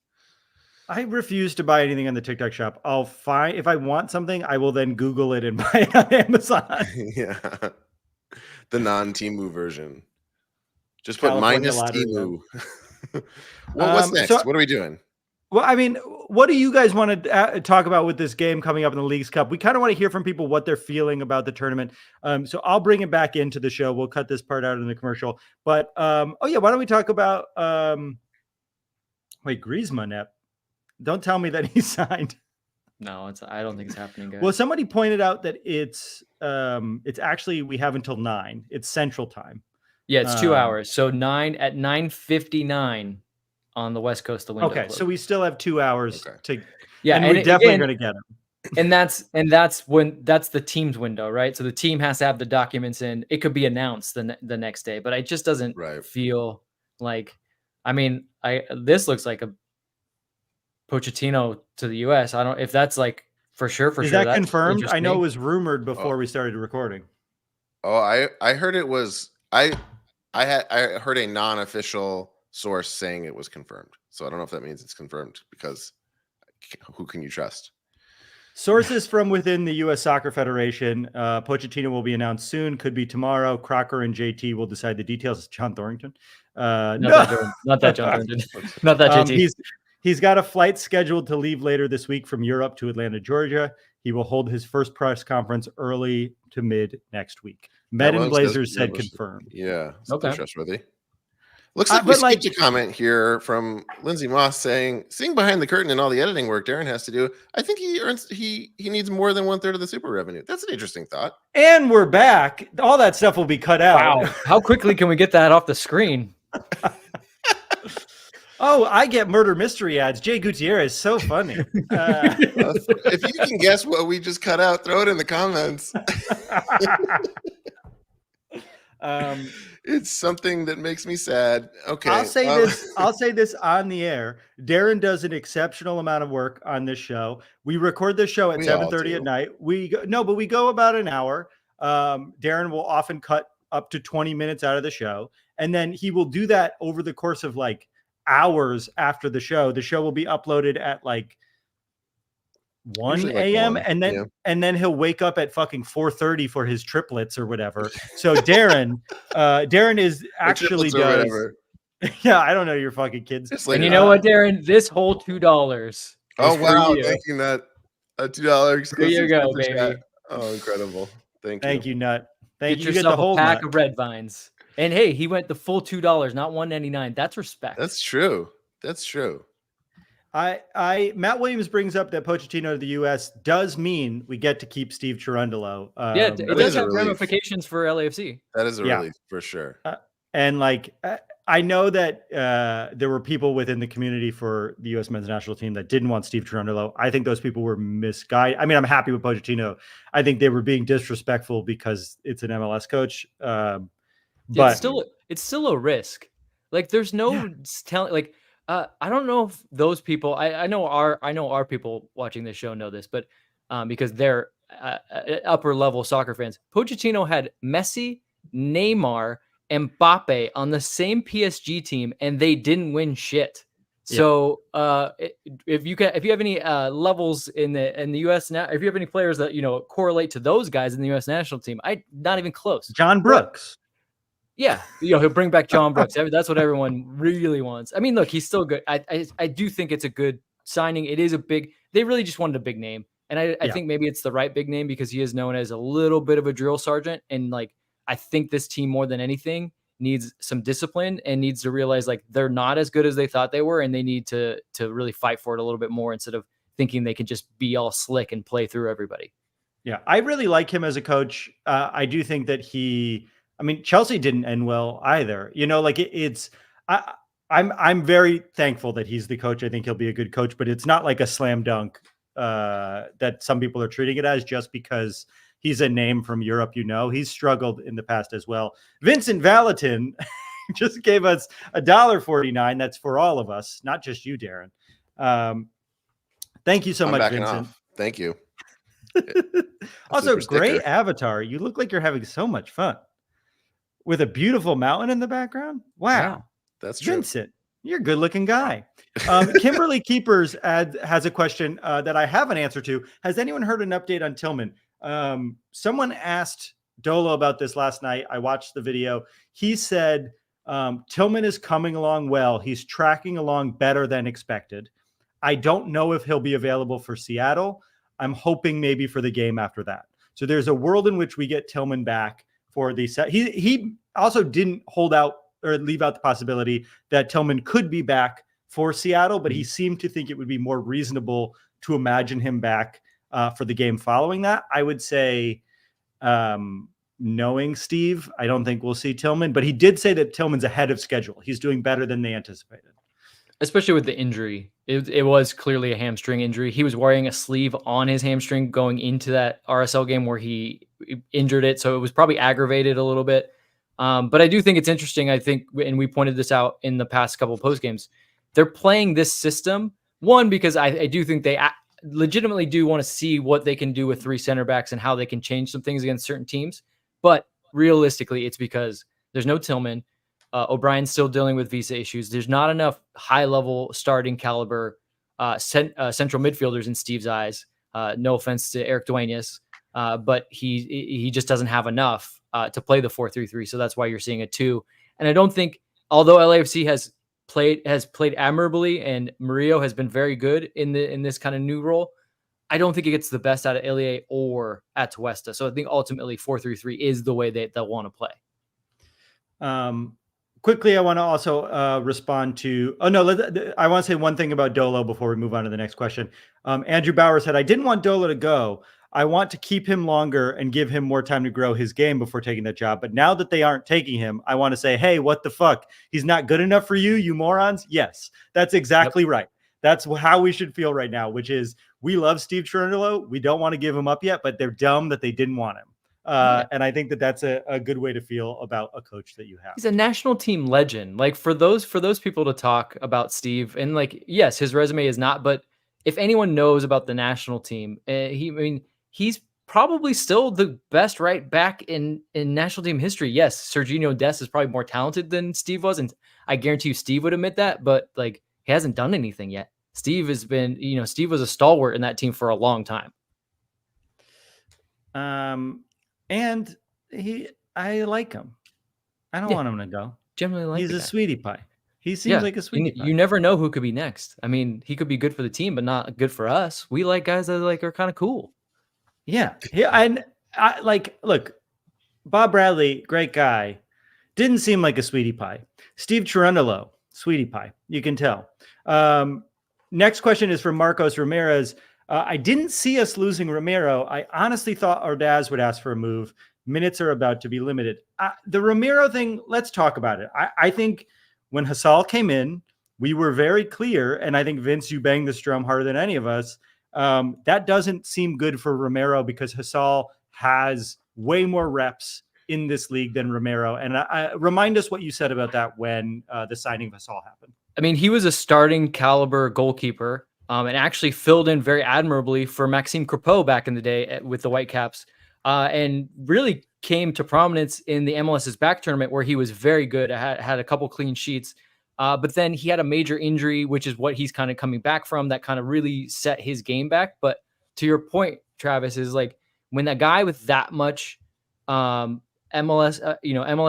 I refuse to buy anything on the TikTok shop. I'll find if I want something, I will then Google it and buy it on Amazon. Yeah, the non-Temu version. Just put California minus lottery, Temu. Well, what's next? What are we doing? Well, I mean, what do you guys want to talk about with this game coming up in the Leagues Cup? We kind of want to hear from people what they're feeling about the tournament. So I'll bring it back into the show. We'll cut this part out in the commercial. But oh yeah, why don't we talk about wait, Griezmann? Don't tell me that he signed. No, I don't think it's happening, guys. Well, somebody pointed out that it's actually we have until 9. It's Central Time. Yeah, it's 2 hours. So 9:59 on the West Coast. The window. Okay, so we still have 2 hours to. Yeah, and we're definitely going to get him. And that's the team's window, right? So the team has to have the documents in. It could be announced the next day, but it just doesn't feel like. I mean, this looks like a Pochettino to the US. I don't if that's like for sure. Is that confirmed? I know it was rumored before we started recording. Oh, I heard it was I heard a non-official source saying it was confirmed. So I don't know if that means it's confirmed because who can you trust? Sources from within the U.S. Soccer Federation. Pochettino will be announced soon. Could be tomorrow. Crocker and JT will decide the details. John Thornton. Not that John Thornton. Not that JT. He's got a flight scheduled to leave later this week from Europe to Atlanta, Georgia. He will hold his first press conference early to mid next week. Med and Blazers said confirmed. Yeah. Okay. Trustworthy. Looks like we skipped a comment here from Lindsay Moss saying, seeing behind the curtain and all the editing work Darren has to do, I think he needs more than 1/3 of the super revenue. That's an interesting thought. And we're back. All that stuff will be cut out. Wow. How quickly can we get that off the screen? Oh, I get murder mystery ads. Jay Gutierrez, so funny. If you can guess what we just cut out, throw it in the comments. It's something that makes me sad. Okay. I'll say this on the air. Darren does an exceptional amount of work on this show. We record this show at 7:30 at night. We go about an hour. Darren will often cut up to 20 minutes out of the show. And then he will do that over the course of like hours after the show. The show will be uploaded at like 1 a.m. and then he'll wake up at fucking 4:30 for his triplets or whatever. So Darren is actually does. Yeah, I don't know your fucking kids. And you know what, Darren? This whole $2. Oh wow! Thank you, Nut. A $2 exclusive. There you go, baby. Chat. Oh, incredible! Thank you, Nut. Thank you. Get yourself a pack of red vines. And hey, he went the full $2, not $1.99. That's respect. That's true. Matt Williams brings up that Pochettino to the U.S. does mean we get to keep Steve Cherundolo. It does have ramifications for LAFC. That is a relief for sure. And like, I know that there were people within the community for the U.S. men's national team that didn't want Steve Cherundolo. I think those people were misguided. I mean, I'm happy with Pochettino. I think they were being disrespectful because it's an MLS coach. But it's still a risk. Like there's no telling. Like I don't know if those people. I know our people watching this show know this, but because they're upper level soccer fans. Pochettino had Messi, Neymar, and Mbappe on the same PSG team, and they didn't win shit. So if you have any levels in the U.S. now, if you have any players that correlate to those guys in the U.S. national team, not even close. John Brooks. Yeah, he'll bring back John Brooks. That's what everyone really wants. I mean, look, he's still good. I do think it's a good signing. It is they really just wanted a big name. And I think maybe it's the right big name because he is known as a little bit of a drill sergeant. And like, I think this team more than anything needs some discipline and needs to realize like they're not as good as they thought they were. And they need to really fight for it a little bit more instead of thinking they can just be all slick and play through everybody. Yeah, I really like him as a coach. I do think that Chelsea didn't end well either. I'm very thankful that he's the coach. I think he'll be a good coach, but it's not like a slam dunk that some people are treating it as just because he's a name from Europe. He's struggled in the past as well. Vincent Valentin just gave us $1.49. That's for all of us, not just you, Darren. Thank you so much, Vincent. Thank you. Also, great avatar. You look like you're having so much fun with a beautiful mountain in the background. Wow. That's true. Vincent, You're a good-looking guy. Kimberly Keepers has a question that I have an answer to. Has anyone heard an update on Tillman? Someone asked Dolo about this last night. I watched the video. He said Tillman is coming along well. He's tracking along better than expected. I don't know if he'll be available for Seattle. I'm hoping maybe for the game after that. So there's a world in which we get Tillman back for the set. He also didn't hold out or leave out the possibility that Tillman could be back for Seattle, but he seemed to think it would be more reasonable to imagine him back for the game following that. I would say, knowing Steve, I don't think we'll see Tillman, but he did say that Tillman's ahead of schedule. He's doing better than they anticipated. Especially with the injury. It was clearly a hamstring injury. He was wearing a sleeve on his hamstring going into that RSL game where he injured it. So it was probably aggravated a little bit. But I do think it's interesting. I think, and we pointed this out in the past couple of post games, they're playing this system. One, because I do think they legitimately do want to see what they can do with 3 center backs and how they can change some things against certain teams. But realistically, it's because there's no Tillman. O'Brien's still dealing with visa issues. There's not enough high-level starting caliber central midfielders in Steve's eyes. No offense to Eric Duenas, but he just doesn't have enough to play the 4-3-3. So that's why you're seeing a 2. And I don't think, although LAFC has played admirably and Murillo has been very good in this kind of new role, I don't think it gets the best out of Elie or Atuesta. So I think ultimately 4-3-3 is the way they'll want to play. Quickly, I want to also respond to. I want to say one thing about Dolo before we move on to the next question. Andrew Bauer said, I didn't want Dolo to go. I want to keep him longer and give him more time to grow his game before taking that job. But now that they aren't taking him, I want to say, hey, what the fuck? He's not good enough for you, you morons? Yes, that's exactly right. That's how we should feel right now, which is we love Steve Cherundolo. We don't want to give him up yet, but they're dumb that they didn't want him. And I think that that's a good way to feel about a coach that you have. He's a national team legend. Like for those people to talk about Steve, and like, yes, his resume is not, but if anyone knows about the national team, he's probably still the best right back in national team history. Yes, Serginho Dest is probably more talented than Steve was, and I guarantee you Steve would admit that, but like he hasn't done anything yet. Steve has been, Steve was a stalwart in that team for a long time. And I like him. I don't want him to go. Generally like he's a sweetie pie. He seems like a sweetie pie. You never know who could be next. I mean, he could be good for the team, but not good for us. We like guys that are kind of cool. Yeah. And I look, Bob Bradley, great guy. Didn't seem like a sweetie pie. Steve Cherundolo, sweetie pie. You can tell. Next question is from Marcos Ramirez. I didn't see us losing Romero. I honestly thought Ordaz would ask for a move. Minutes are about to be limited. The Romero thing, let's talk about it. I think when Hassal came in, we were very clear, and I think, Vince, you banged this drum harder than any of us. That doesn't seem good for Romero because Hassal has way more reps in this league than Romero. And remind us what you said about that when the signing of Hassal happened. I mean, he was a starting caliber goalkeeper. And actually filled in very admirably for Maxime Crepeau back in the day with the Whitecaps, and really came to prominence in the MLS's back tournament where he was very good. Had a couple clean sheets, but then he had a major injury, which is what he's kind of coming back from. That kind of really set his game back. But to your point, Travis, is like when that guy with that much MLS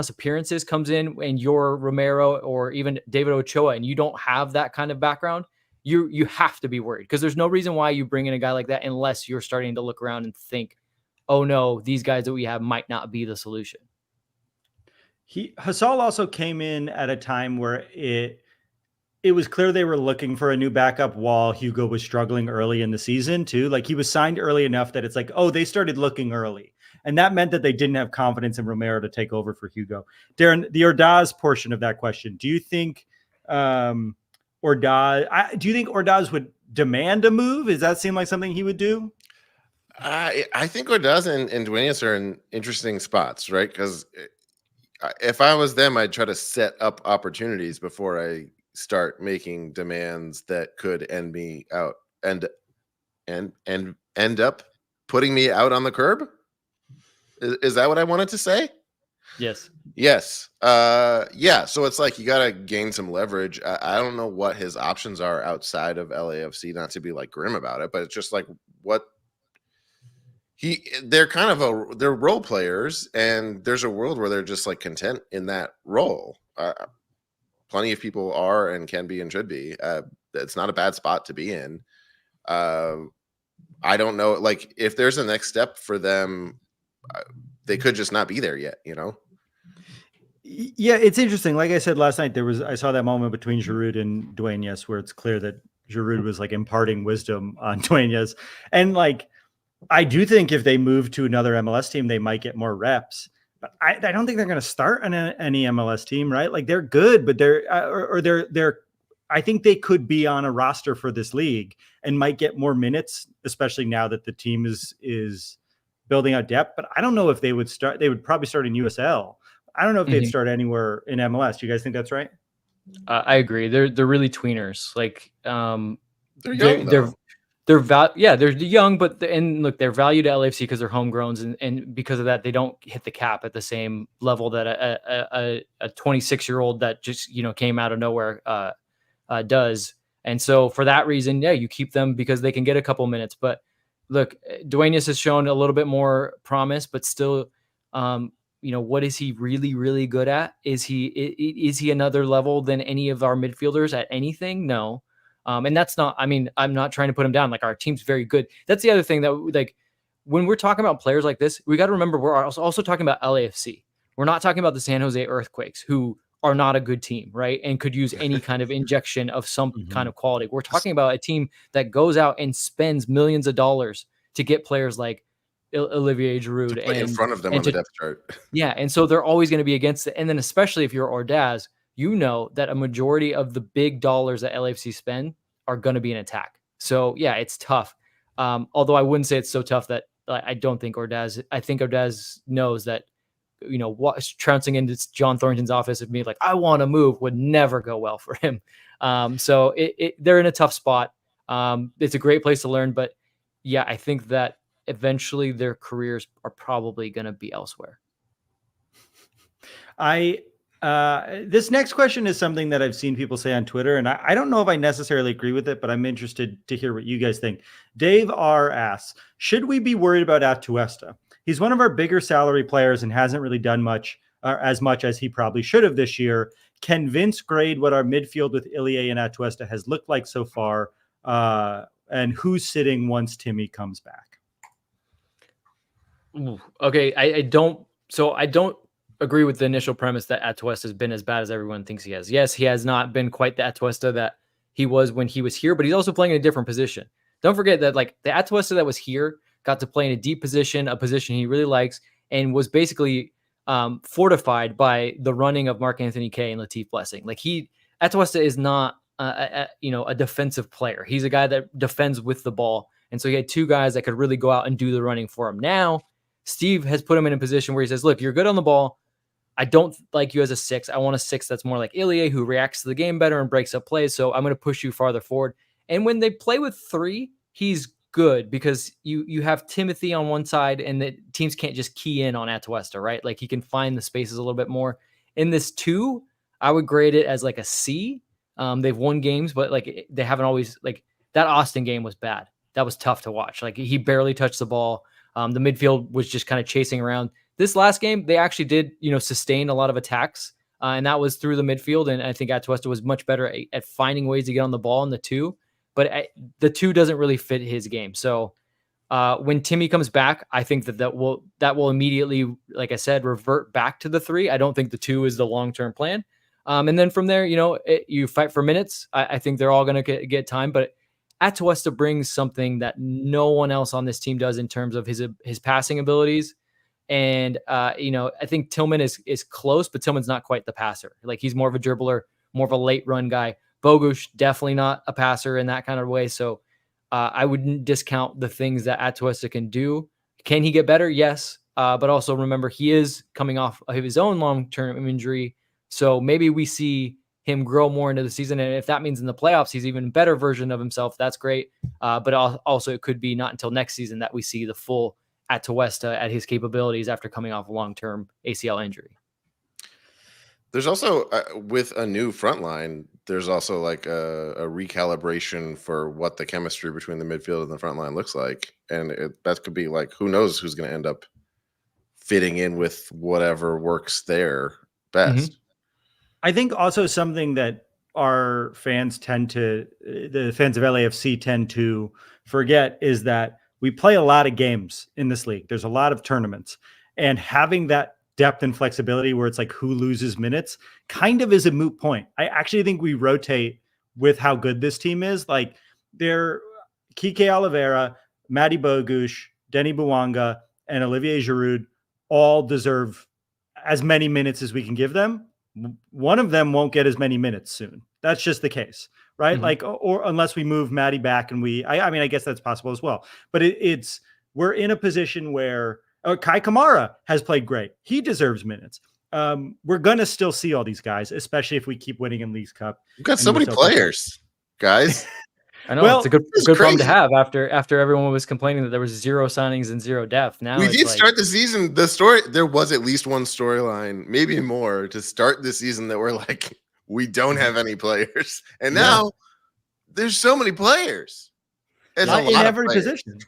appearances comes in, and you're Romero or even David Ochoa, and you don't have that kind of background. You have to be worried because there's no reason why you bring in a guy like that unless you're starting to look around and think, oh no, these guys that we have might not be the solution. Hassal also came in at a time where it was clear they were looking for a new backup while Hugo was struggling early in the season too. Like he was signed early enough that it's like, oh, they started looking early. And that meant that they didn't have confidence in Romero to take over for Hugo. Darren, the Ordaz portion of that question, do you think Ordaz would demand a move? Does that seem like something he would do? I think Ordaz and Duenas are in interesting spots, right? Because if I was them, I'd try to set up opportunities before I start making demands that could end me out and end up putting me out on the curb. Is that what I wanted to say? Yes. Yes. Yeah. So it's like you got to gain some leverage. I don't know what his options are outside of LAFC, not to be like grim about it, but it's just like what they're kind of they're role players, and there's a world where they're just like content in that role. Plenty of people are and can be and should be. It's not a bad spot to be in. I don't know, like if there's a next step for them, they could just not be there yet, you know? Yeah, it's interesting. Like I said last night, I saw that moment between Giroud and Dueñas where it's clear that Giroud was like imparting wisdom on Dueñas. And like, I do think if they move to another MLS team, they might get more reps. But I don't think they're going to start on any MLS team, right? Like they're good, but they're I think they could be on a roster for this league and might get more minutes, especially now that the team is building out depth. But I don't know if they would start. They would probably start in USL. I don't know if they'd start anywhere in MLS. Do you guys think that's right? I agree. They're really tweeners. Like They're young. they're young, but and look, they're valued at LAFC because they're homegrowns, and because of that, they don't hit the cap at the same level that a 26-year-old that just came out of nowhere does. And so for that reason, yeah, you keep them because they can get a couple minutes. But look, Dueñas has shown a little bit more promise, but still, what is he really, really good at? Is he another level than any of our midfielders at anything? No. And that's not, I mean, I'm not trying to put him down. Like our team's very good. That's the other thing that like, when we're talking about players like this, we got to remember we're also talking about LAFC. We're not talking about the San Jose Earthquakes, who are not a good team, right? And could use any kind of injection of some kind of quality. We're talking about a team that goes out and spends millions of dollars to get players like Olivier Giroud and in front of them on the depth chart. Yeah, and so they're always going to be against it. And then especially if you're Ordaz, you know that a majority of the big dollars that LAFC spend are going to be in attack. So yeah, it's tough. Although I wouldn't say it's so tough that I don't think Ordaz. I think Ordaz knows that trouncing into John Thornton's office and being like, I want to move, would never go well for him. So they're in a tough spot. It's a great place to learn, but yeah, I think that eventually their careers are probably going to be elsewhere. This next question is something that I've seen people say on Twitter, and I don't know if I necessarily agree with it, but I'm interested to hear what you guys think. Dave R asks, should we be worried about Atuesta? He's one of our bigger salary players and hasn't really done much, as much as he probably should have this year. Can Vince grade what our midfield with Ilie and Atuesta has looked like so far? And who's sitting once Timmy comes back? Okay, I don't agree with the initial premise that Atuesta has been as bad as everyone thinks he has. Yes, he has not been quite the Atuesta that he was when he was here, but he's also playing in a different position. Don't forget that like the Atuesta that was here got to play in a deep position, a position he really likes, and was basically fortified by the running of Mark Anthony Kaye and Latif Blessing. Like Atuesta is not a defensive player. He's a guy that defends with the ball. And so he had two guys that could really go out and do the running for him. Now, Steve has put him in a position where he says, look, you're good on the ball. I don't like you as a 6. I want a 6 that's more like Ilie, who reacts to the game better and breaks up plays. So I'm going to push you farther forward. And when they play with 3, he's good because you have Timothy on one side and the teams can't just key in on Atuesta, right? Like he can find the spaces a little bit more. In this 2, I would grade it as like a C. They've won games, but like they haven't always, like that Austin game was bad. That was tough to watch. Like he barely touched the ball. The midfield was just kind of chasing around. This last game, they actually did, sustain a lot of attacks, and that was through the midfield. And I think Atuesta was much better at finding ways to get on the ball in the 2, but the 2 doesn't really fit his game. So when Timmy comes back, I think that will immediately, like I said, revert back to the 3. I don't think the 2 is the long-term plan. And then from there, you fight for minutes. I think they're all going to get time, but Atuesta brings something that no one else on this team does in terms of his passing abilities. And, I think Tillman is close, but Tillman's not quite the passer. Like he's more of a dribbler, more of a late run guy. Bogusz, definitely not a passer in that kind of way. So I wouldn't discount the things that Atuesta can do. Can he get better? Yes. But also remember, he is coming off of his own long-term injury. So maybe we see him grow more into the season. And if that means in the playoffs, he's even better version of himself, that's great. But also it could be not until next season that we see the full Atuesta at his capabilities after coming off a long-term ACL injury. There's also with a new front line, there's also like a recalibration for what the chemistry between the midfield and the front line looks like, and that could be like, who knows who's going to end up fitting in with whatever works there best. I think also something that our fans the fans of LAFC tend to forget is that we play a lot of games in this league. There's a lot of tournaments, and having that depth and flexibility where it's like who loses minutes kind of is a moot point. I actually think we rotate with how good this team is. Like they're Kike Oliveira, Matty Bogusz, Denny Bouanga, and Olivier Giroud all deserve as many minutes as we can give them. One of them won't get as many minutes soon. That's just the case, right? Like, or unless we move Matty back and I mean, I guess that's possible as well, but we're in a position where Kai Kamara has played great. He deserves minutes. We're going to still see all these guys, especially if we keep winning in Leagues Cup. We've got so many players, guys. I know, it's a good problem to have after everyone was complaining that there was 0 signings and 0 depth. Now we did start the season. There was at least one storyline, maybe more, to start the season that we're like, we don't have any players, and now there's so many players. It's in every position.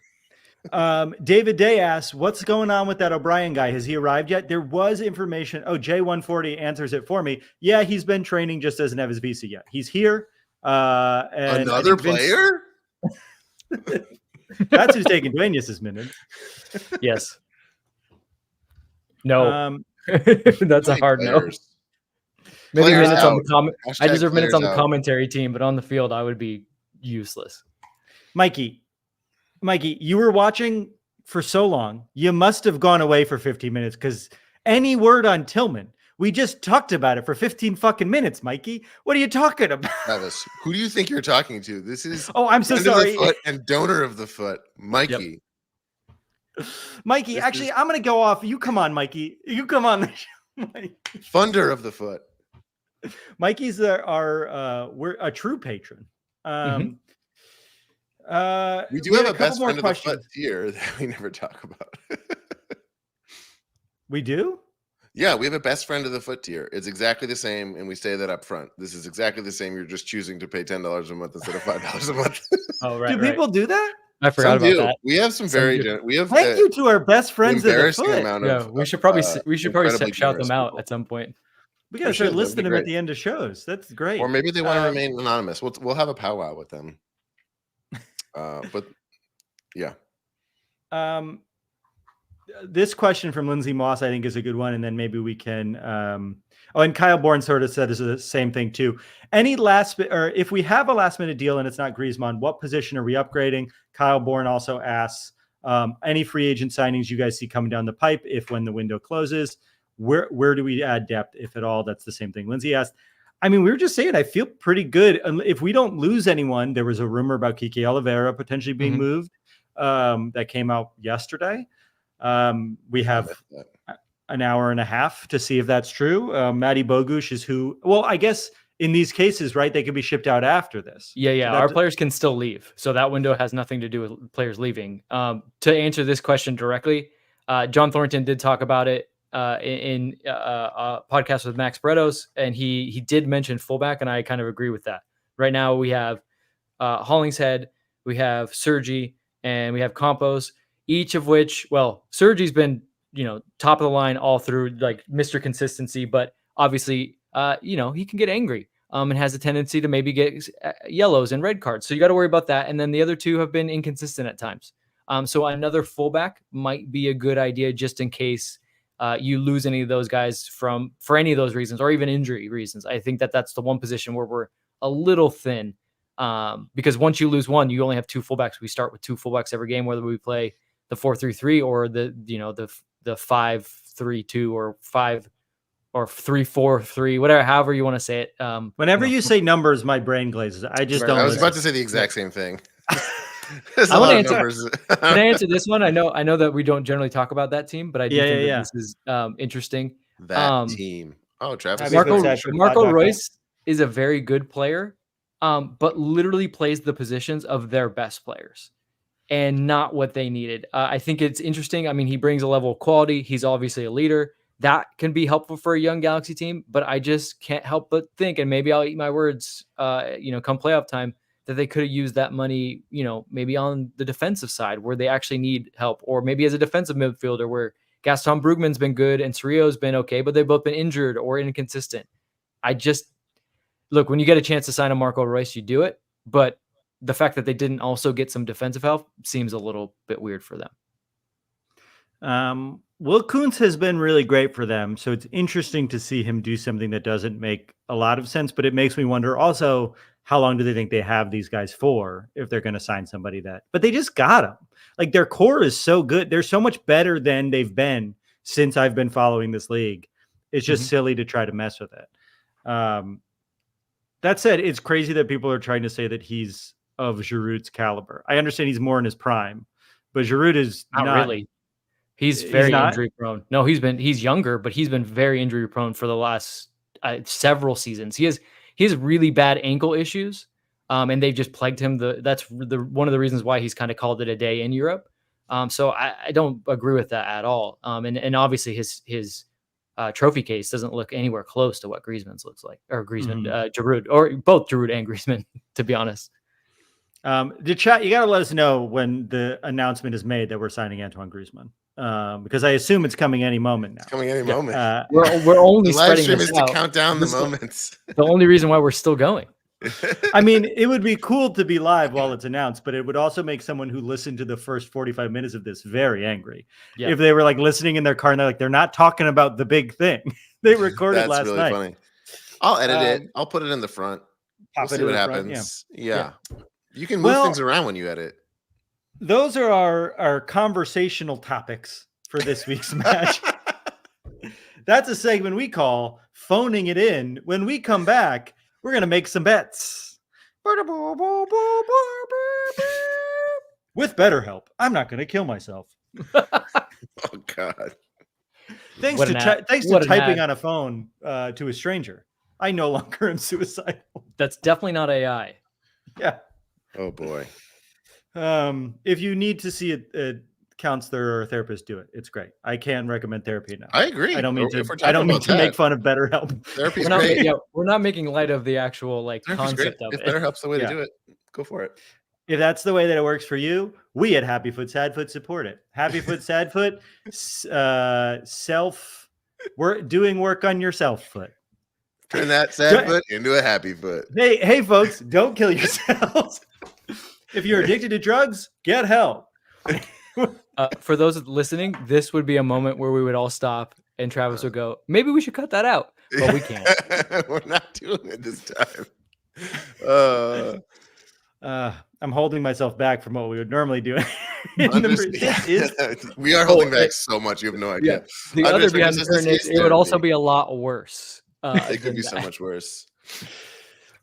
David Day asks, what's going on with that O'Brien guy? Has he arrived yet? There was information. Oh, J140 answers it for me. Yeah, he's been training, just doesn't have his visa yet. He's here. And another player? That's who's taking Dueñas's minutes. Yes. No. That's a hard no. Maybe minutes on the I deserve minutes on the commentary team, but on the field, I would be useless. Mikey, you were watching for so long. You must have gone away for 15 minutes because any word on Tillman, we just talked about it for 15 fucking minutes, Mikey. What are you talking about? Travis, who do you think you're talking to? This is I'm so sorry. The foot and donor of the foot, Mikey. Yep. Mikey, actually, I'm going to go off. You come on, Mikey. You come on the show, Mikey. Funder of the foot. Mikey's we're a true patron. We do have a best friend of the foot tier that we never talk about. We do? Yeah, we have a best friend of the foot tier. It's exactly the same, and we say that up front. This is exactly the same. You're just choosing to pay $10 a month instead of $5 a month. Oh, right. Do people do that? I forgot about that. We have some very. We have. Thank you to our best friends of the foot. We should probably shout them out at some point. We got to start listing them at the end of shows. That's great. Or maybe they want to remain anonymous. We'll have a powwow with them. But yeah. This question from Lindsay Moss, I think, is a good one, and then maybe we can. And Kyle Bourne sort of said the same thing too. If we have a last minute deal and it's not Griezmann, what position are we upgrading? Kyle Bourne also asks, any free agent signings you guys see coming down the pipe when the window closes? Where do we add depth, if at all? That's the same thing Lindsay asked. I mean, we were just saying, I feel pretty good. If we don't lose anyone, there was a rumor about Kike Oliveira potentially being moved that came out yesterday. We have an hour and a half to see if that's true. Matty Bogusz is I guess in these cases, right, they could be shipped out after this. Yeah. So our players can still leave. So that window has nothing to do with players leaving. To answer this question directly, John Thornton did talk about it in a podcast with Max Bredos, and he did mention fullback, and I kind of agree with that. Right now we have Hollingshead, we have Sergi, and we have Campos, each of which, Sergi's been, top of the line all through, like Mr. Consistency, but obviously, he can get angry and has a tendency to maybe get yellows and red cards. So you got to worry about that. And then the other two have been inconsistent at times. So another fullback might be a good idea just in case you lose any of those guys for any of those reasons, or even injury reasons. I think that's the one position where we're a little thin, because once you lose one, you only have 2 fullbacks. We start with 2 fullbacks every game, whether we play the 4-3-3 or the 5-3-2 or 5 or 3-4-3, whatever, however you want to say it. Whenever you say numbers, my brain glazes. I just don't. I was about to say the exact same thing. I want to answer. Can I answer this one? I know that we don't generally talk about that team, but I do think that this is interesting. That team. Oh, Travis. Marco Royce is a very good player, but literally plays the positions of their best players and not what they needed. I think it's interesting. I mean, he brings a level of quality. He's obviously a leader. that can be helpful for a young Galaxy team. But I just can't help but think, and maybe I'll eat my words, come playoff time, that they could have used that money, maybe on the defensive side where they actually need help, or maybe as a defensive midfielder where Gaston Brugman's been good and Cerrillo's been okay, but they've both been injured or inconsistent. Look, when you get a chance to sign a Marco Reus, you do it. But the fact that they didn't also get some defensive help seems a little bit weird for them. Will Kuntz has been really great for them. So it's interesting to see him do something that doesn't make a lot of sense, but it makes me wonder also, how long do they think they have these guys for if they're going to sign somebody but they just got them. Like, their core is so good. They're so much better than they've been since I've been following this league. It's just silly to try to mess with it. That said, it's crazy that people are trying to say that he's of Giroud's caliber. I understand he's more in his prime, but Giroud is not really. He's very injury prone. No, he's younger, but he's been very injury prone for the last several seasons. He has really bad ankle issues, and they've just plagued him. That's one of the reasons why he's kind of called it a day in Europe. So I don't agree with that at all. And obviously his trophy case doesn't look anywhere close to what Griezmann's looks like, or Giroud, or both Giroud and Griezmann, to be honest. The chat, you got to let us know when the announcement is made that we're signing Antoine Griezmann. Because I assume it's coming any moment now. It's coming any moment. We're only the live spreading stream this is out. to count down the moments. The only reason why we're still going. I mean, it would be cool to be live while it's announced, but it would also make someone who listened to the first 45 minutes of this very angry. Yeah. If they were like listening in their car and they're not talking about the big thing they recorded last night. Funny. I'll edit it. I'll put it in the front. We'll see what happens. Yeah. You can move things around when you edit. Those are our conversational topics for this week's match. That's a segment we call Phoning It In. When we come back, we're going to make some bets. With BetterHelp. I'm not going to kill myself. Oh, God. Thanks to typing on a phone to a stranger. I no longer am suicidal. That's definitely not AI. Yeah. Oh, boy. If you need to see a counselor or a therapist, do it. It's great. I can recommend therapy now. I agree. I don't mean to make fun of BetterHelp. Therapy's great. We're not making light of the actual concept of it. If BetterHelp's the way to do it, go for it. If that's the way that it works for you, we at Happy Foot Sad Foot support it. Happy Foot Sad Foot, we're doing work on your self foot. Turn that sad foot into a happy foot. Hey, folks, don't kill yourselves. If you're addicted to drugs, get help. For those listening, this would be a moment where we would all stop and Travis would go, maybe we should cut that out. But we can't. We're not doing it this time. I'm holding myself back from what we would normally do. We are holding back so much. You have no idea. Yeah. The other behind the curtain is it would also be a lot worse. It could be so much worse.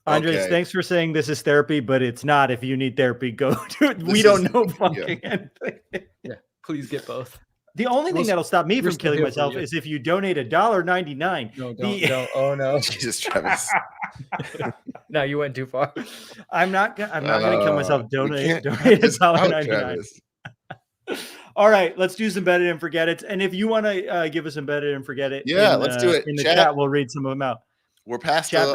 Andres, thanks for saying this is therapy, but it's not. If you need therapy, go to it. We don't know fucking anything. Yeah, please get both. The only thing that'll stop me from killing myself is if you donate $1.99. No, don't. Oh no, Jesus, Travis. No, you went too far. I'm not going to kill myself. Donate $1.99. All right, let's do some bet it and forget it. And if you want to give us some bet it and forget it, let's do it in the chat. We'll read some of them out. We're past that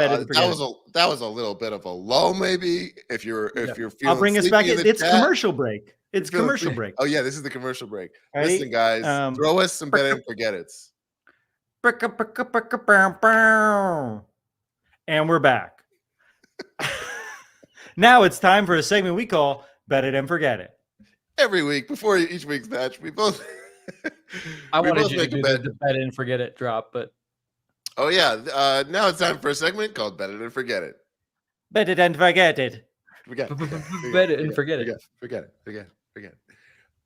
was a little bit of a lull, maybe. If you're feeling, I'll bring us back. It's commercial break. It's commercial break. Oh yeah, this is the commercial break. Ready? Listen, guys, throw us some bet it and forget it. And we're back. Now it's time for a segment we call Bet It and Forget It. Every week before each week's match, we both. I wanted you to do the Bet It and Forget It drop, but. Oh yeah, now it's time for a segment called Bet It and Forget It. Bet it and forget it. Bet it and forget it. Forget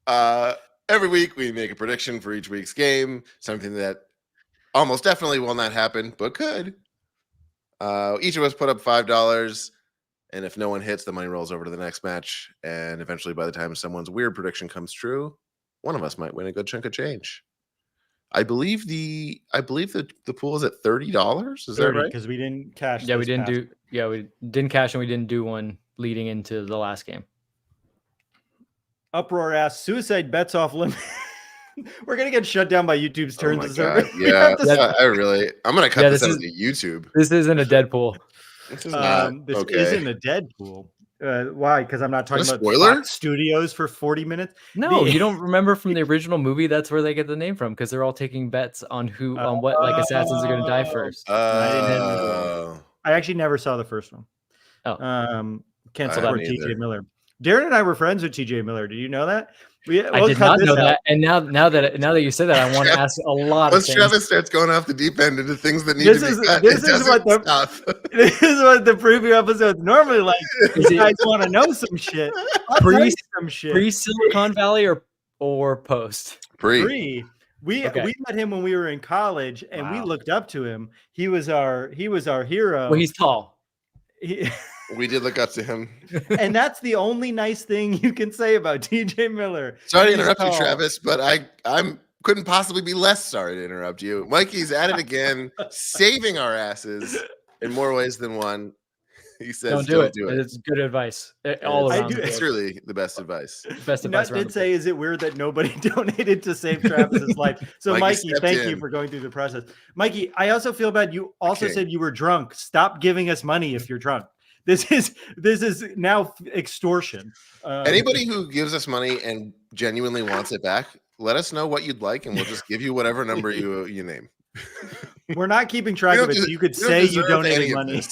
it. Every week we make a prediction for each week's game, something that almost definitely will not happen, but could. Each of us put up $5, and if no one hits, the money rolls over to the next match. And eventually, by the time someone's weird prediction comes true, one of us might win a good chunk of change. I believe the pool is at $30. Is that right? Because we didn't cash. Yeah, we didn't cash, and we didn't do one leading into the last game. Uproar asks, suicide bets off limit. We're gonna get shut down by YouTube's Oh turns my of service. God. We Yeah, have to I'm gonna cut this out to YouTube. This isn't a Deadpool. This is not this okay. isn't a Deadpool. Why? Because I'm not talking about spoiler? Fox Studios for 40 minutes. No, you don't remember from the original movie? That's where they get the name from, because they're all taking bets on what like assassins are going to die first. I actually never saw the first one. Oh, Can't support TJ Miller. Darren and I were friends with TJ Miller. Did you know that? I did not know that. And now that you said that, I want to ask a lot of things. Once Travis starts going off the deep end into things that need to be cut, this is what the preview episode's normally like. You guys want to know some shit? Pre-Silicon Valley or post? Pre. We met him when we were in college, and we looked up to him. He was our hero. Well, he's tall. We did look up to him. And that's the only nice thing you can say about TJ Miller. Sorry to interrupt you, Travis, but I couldn't possibly be less sorry to interrupt you. Mikey's at it again, saving our asses in more ways than one. He says, don't do it. It's good advice all around. It's really the best advice. Best advice. Nut did say, is it weird that nobody donated to save Travis's life? So Mikey, thank you for going through the process. Mikey, I also feel bad. You also said you were drunk. Stop giving us money if you're drunk. This is now extortion. Anybody who gives us money and genuinely wants it back, let us know what you'd like, and we'll just give you whatever number you name. We're not keeping track of it. So you could say you donated money.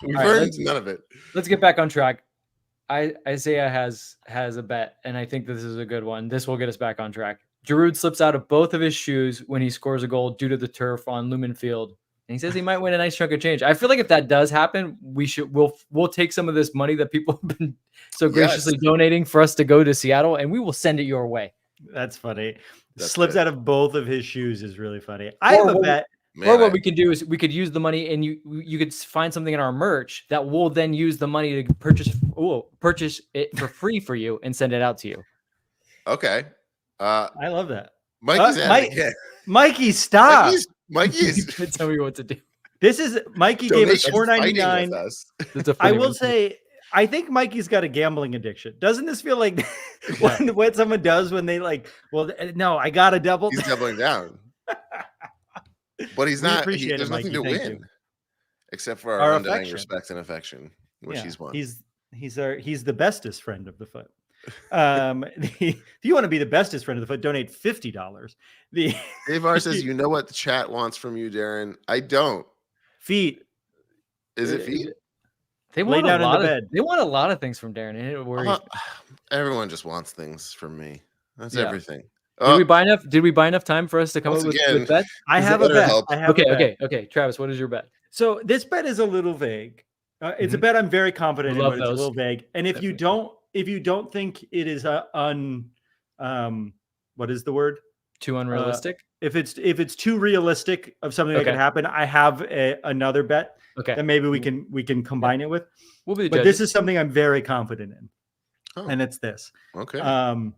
We've earned none of it. Let's get back on track. Isaiah has a bet, and I think this is a good one. This will get us back on track. Giroud slips out of both of his shoes when he scores a goal due to the turf on Lumen Field. And he says he might win a nice chunk of change. I feel like if that does happen, we'll take some of this money that people have been so graciously donating for us to go to Seattle, and we will send it your way. That's funny. Slips out of both of his shoes is really funny. I have a bet. Or what we could do is we could use the money, and you could find something in our merch that we'll then use the money to purchase it for free for you and send it out to you. Okay. I love that. Mikey, stop. Mikey is tell me what to do. This is Mikey gave us $4.99. I will say, I think Mikey's got a gambling addiction. Doesn't this feel like what someone does when they like? Well, no, I got a double. He's doubling down, but he's not. There's nothing to win except for our undying respect and affection, which he's won. He's the bestest friend of the foot. If you want to be the bestest friend of the foot, donate $50. Dave R says, "You know what the chat wants from you, Darren? I don't. Feet. Is it feet? They want a lot of They want a lot of things from Darren. And it worries. Everyone just wants things from me. That's everything. Did we buy enough time for us to come up with bets? I have a bet. Okay. Travis, what is your bet? So this bet is a little vague. It's a bet I'm very confident in, but it's a little vague. And if you don't think it is what is the word? Too unrealistic. If it's too realistic of something that could happen, I have another bet. Okay. That maybe we can combine it with. We'll be the but judges. This is something I'm very confident in. And it's this. Okay.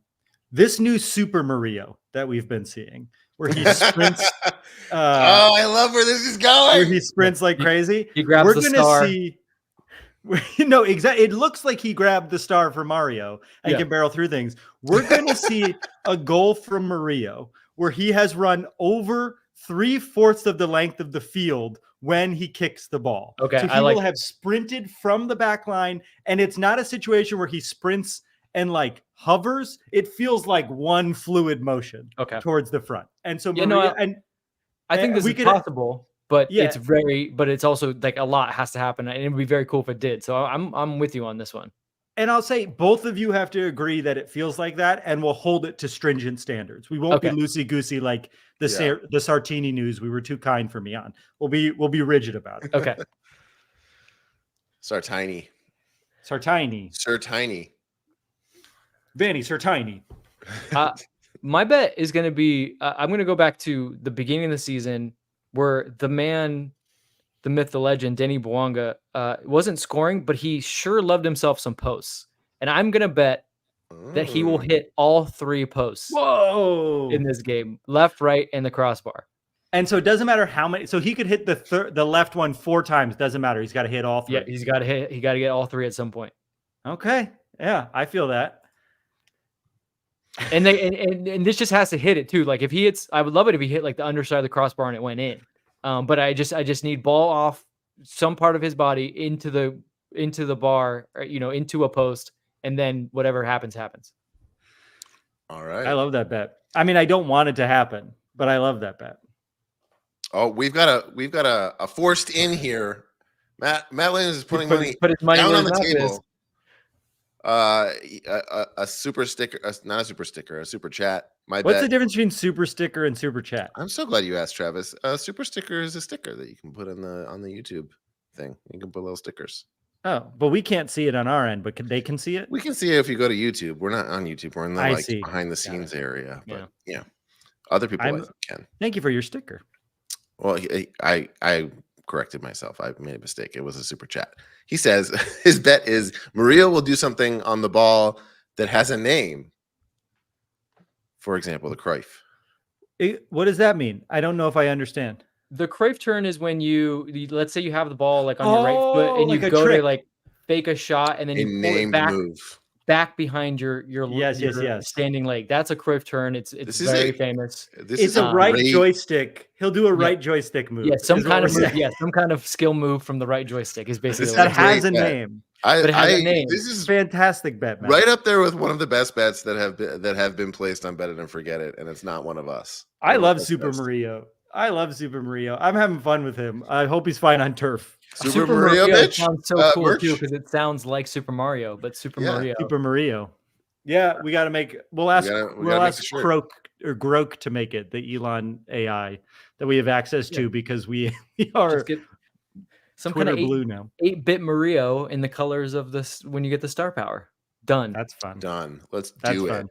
This new Super Mario that we've been seeing, where he sprints. I love where this is going. Where he sprints like crazy. He grabs the star. Exactly. It looks like he grabbed the star for Mario and can barrel through things. We're going to see a goal from Mario where he has run over 3/4 of the length of the field when he kicks the ball. Okay, so he will have sprinted from the back line, and it's not a situation where he sprints and like hovers. It feels like one fluid motion towards the front. And so I think this is possible. But it's also like a lot has to happen, and it would be very cool if it did. So I'm with you on this one. And I'll say both of you have to agree that it feels like that, and we'll hold it to stringent standards. We won't be loosey goosey like the Sartini news. We were too kind for me on. We'll be rigid about it. Okay. Sartini. Vanny Sartini. My bet is going to be. I'm going to go back to the beginning of the season, where the man, the myth, the legend, Denny Bouanga, wasn't scoring, but he sure loved himself some posts. And I'm going to bet that he will hit all 3 posts in this game, left, right, and the crossbar. And so it doesn't matter how many. So he could hit the left one 4 times. Doesn't matter. He's got to hit all 3. Yeah, he got to get all 3 at some point. Okay. Yeah, I feel that. And and this just has to hit it too. Like if he hits, I would love it if he hit like the underside of the crossbar and it went in. But I just need ball off some part of his body into the bar, or, into a post, and then whatever happens. All right. I love that bet. I mean, I don't want it to happen, but I love that bet. Oh, we've got a forced in here. Matt Lane is putting money down on the table. A super sticker, not a super sticker, a super chat. What's the difference between super sticker and super chat? I'm so glad you asked, Travis. A super sticker is a sticker that you can put on the YouTube thing. You can put little stickers. Oh, but we can't see it on our end, but they can see it. We can see it if you go to YouTube. We're not on YouTube. We're in the behind the scenes area. But yeah, other people can. Thank you for your sticker. Well, I corrected myself. I made a mistake. It was a super chat. He says his bet is Maria will do something on the ball that has a name. For example, the Cruyff. What does that mean? I don't know if I understand. The Cruyff turn is when let's say you have the ball like on your right foot and you go to like fake a shot and then you pull it back behind your standing leg. That's a Cruyff turn. It's very famous. It's a right joystick. He'll do a right joystick move. Yeah, some kind of move. Yeah, some kind of skill move from the right joystick is basically that has a name. But it has a name. This is fantastic bet, man. Right up there with one of the best bets that have been placed on Bet It and Forget It, and it's not one of us. I love Super Mario. I'm having fun with him. I hope he's fine on turf. Super Mario bitch sounds so cool too because it sounds like Super Mario, but Super Mario. Yeah, we got to make. We'll ask Grok to make it, the Elon AI that we have access to because we are some Twitter kind of blue now. 8-bit Mario in the colors of this when you get the star power. Done. That's fun. Done. Let's do it.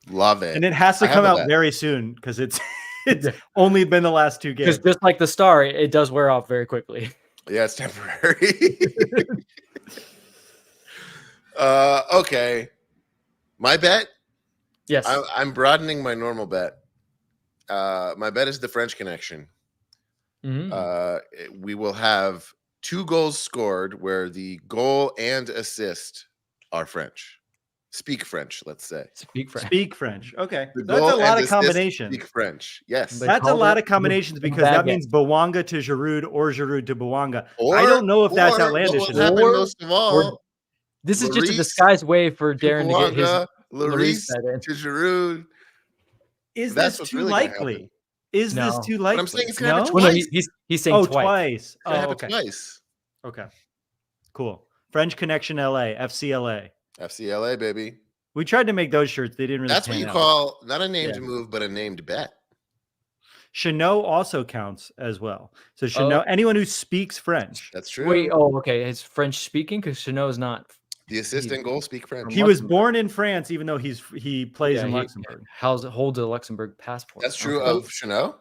Love it. And it has to come out very soon because it's only been the last 2 games. Because just like the star, it does wear off very quickly. Yeah, it's temporary. Okay. My bet? Yes. I'm broadening my normal bet. My bet is the French Connection. Mm-hmm. We will have 2 goals scored where the goal and assist are French. Speak French, let's say. Speak French. Okay. That's a lot of combinations. Speak French. Yes. That's a lot of combinations because that means Bouanga to Giroud or Giroud to Bouanga. I don't know if that's outlandish. Most of all, this is just a disguised way for Darren to get his Lloris to Giroud. Is this too likely? Is this too likely? I'm saying it's going to happen twice. No, he's saying twice. Okay. Twice. Okay. Cool. French Connection LA, FCLA. FCLA, baby. We tried to make those shirts. They didn't really. That's what you call not a named move, but a named bet. Chanot also counts as well. So Chanot, anyone who speaks French. That's true. Wait, okay. It's French speaking because Chanot is not. The assistant goal speak French. He was born in France, even though he plays in Luxembourg. Holds a Luxembourg passport. That's true of Chanot.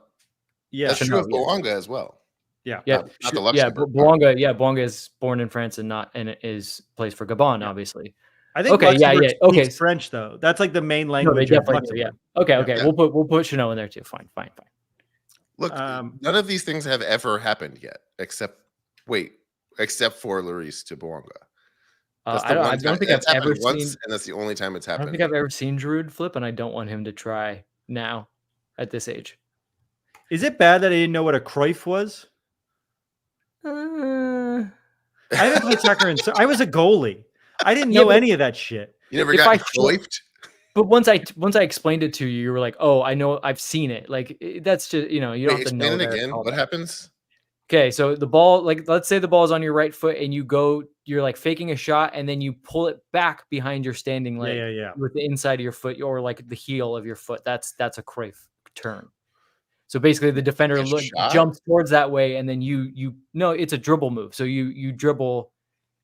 Yeah, that's true of Bouanga as well. Yeah, not the Luxembourg. Bouanga. Yeah, Bouanga is born in France and plays for Gabon, obviously. I think Luxembourg speaks French though. That's like the main language. No, Okay. We'll put Chanot in there too. Fine. Look, none of these things have ever happened yet, except for Lloris to Bouanga. I don't think I've ever seen, and that's the only time it's happened. I don't think I've ever seen Giroud flip, and I don't want him to try now at this age. Is it bad that I didn't know what a Cruyff was? I haven't played soccer, I was a goalie. I didn't know any of that shit. You never got Cruyffed? But once I explained it to you, you were like, "Oh, I know, I've seen it." Like that's just you don't have to know. Explain it again. What happens? Okay, so the ball, like let's say the ball is on your right foot, and you're like faking a shot, and then you pull it back behind your standing leg with the inside of your foot or like the heel of your foot. That's a Cruyff turn. So basically, the defender jumps towards that way, and then no, it's a dribble move. So you dribble,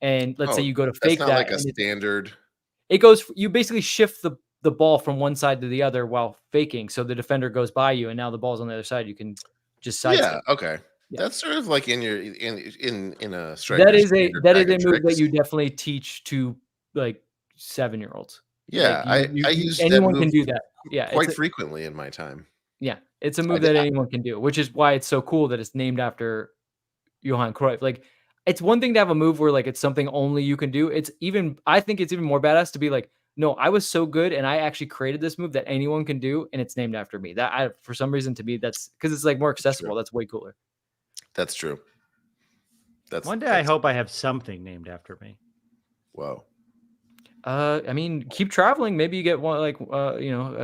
and let's say you go to fake that. That's not like a standard. It goes. You basically shift the ball from one side to the other while faking. So the defender goes by you, and now the ball's on the other side. You can just sidestep. Yeah. Okay. Yeah. That's sort of like in a striker. That is a move that you definitely teach to like 7-year-olds. Yeah, like I use anyone that can do that. Yeah, quite frequently in my time. Yeah, it's a move that anyone can do, which is why it's so cool that it's named after Johan Cruyff. Like, it's one thing to have a move where like it's something only you can do. I think it's even more badass to be like, no, I was so good, and I actually created this move that anyone can do, and it's named after me. For some reason, to me, that's because it's like more accessible. That's way cooler. That's true. One day I hope I have something named after me. Whoa. I mean, keep traveling. Maybe you get one like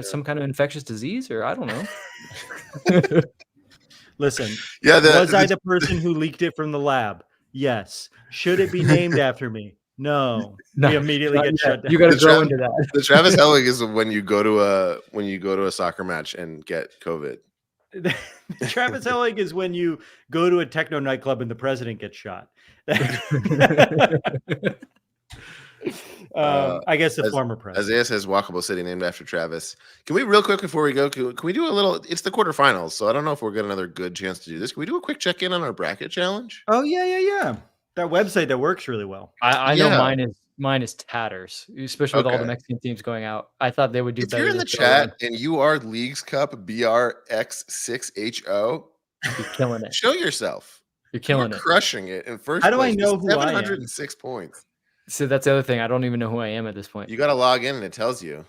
some kind of infectious disease, or I don't know. Listen, yeah, was I the person who leaked it from the lab? Yes. Should it be named after me? No. We immediately get shut down. You got to grow into that. The Travis Helwig is when you go to a soccer match and get COVID. Travis Helwig is when you go to a techno nightclub and the president gets shot. I guess the former president. Isaiah says walkable city named after Travis. Can we real quick before we go? Can we do a little? It's the quarterfinals, so I don't know if we'll get another good chance to do this. Can we do a quick check in on our bracket challenge? Oh yeah. That website that works really well. I know mine is tatters, especially with all the Mexican teams going out. I thought they would do better. If you're in the chat and you are Leagues Cup BRX6HO, you're killing it. Show yourself. You're killing it. Crushing it in first. How do I know who 706 points. So that's the other thing. I don't even know who I am at this point. You got to log in and it tells you.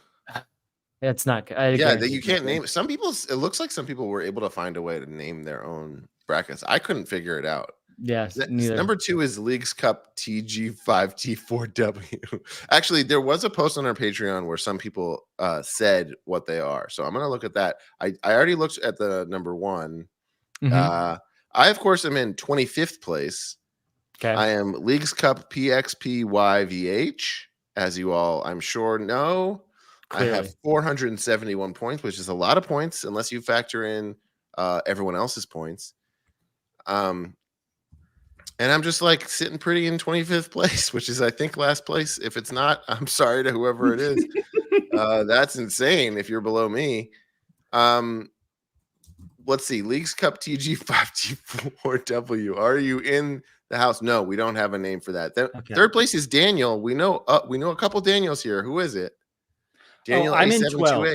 It's not. You can't name. Some people. It looks like some people were able to find a way to name their own brackets. I couldn't figure it out. Yes. Number 2 is Leagues Cup TG5T4W. Actually, there was a post on our Patreon where some people said what they are. So I'm gonna look at that. I already looked at the number 1. I of course am in 25th place. Okay. I am Leagues Cup PXPYVH, as you all I'm sure know. Clearly. I have 471 points, which is a lot of points unless you factor in everyone else's points. And I'm just like sitting pretty in 25th place, which is I think last place. If it's not, I'm sorry to whoever it is. That's insane if you're below me. Let's see. Leagues Cup TG5T4W. Are you in the house? No, we don't have a name for that. Third place is Daniel. We know a couple Daniels here. Who is it? Daniel I'm in 12.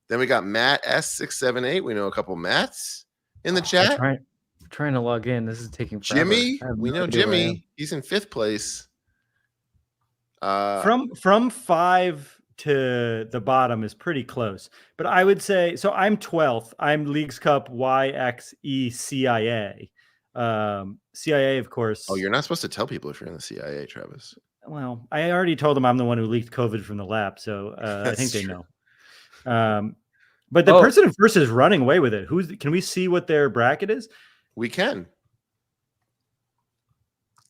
Then we got Matt S678. We know a couple Matts in the chat. Trying to log in. This is taking forever. Jimmy, we know Jimmy. He's in 5th place. From 5 to the bottom is pretty close, but I would say so. I'm 12th. I'm Leagues Cup YXECIA. CIA, of course. Oh, you're not supposed to tell people if you're in the CIA, Travis. Well, I already told them I'm the one who leaked COVID from the lab, so I think they know. But the person in first is running away with it. Can we see what their bracket is? We can.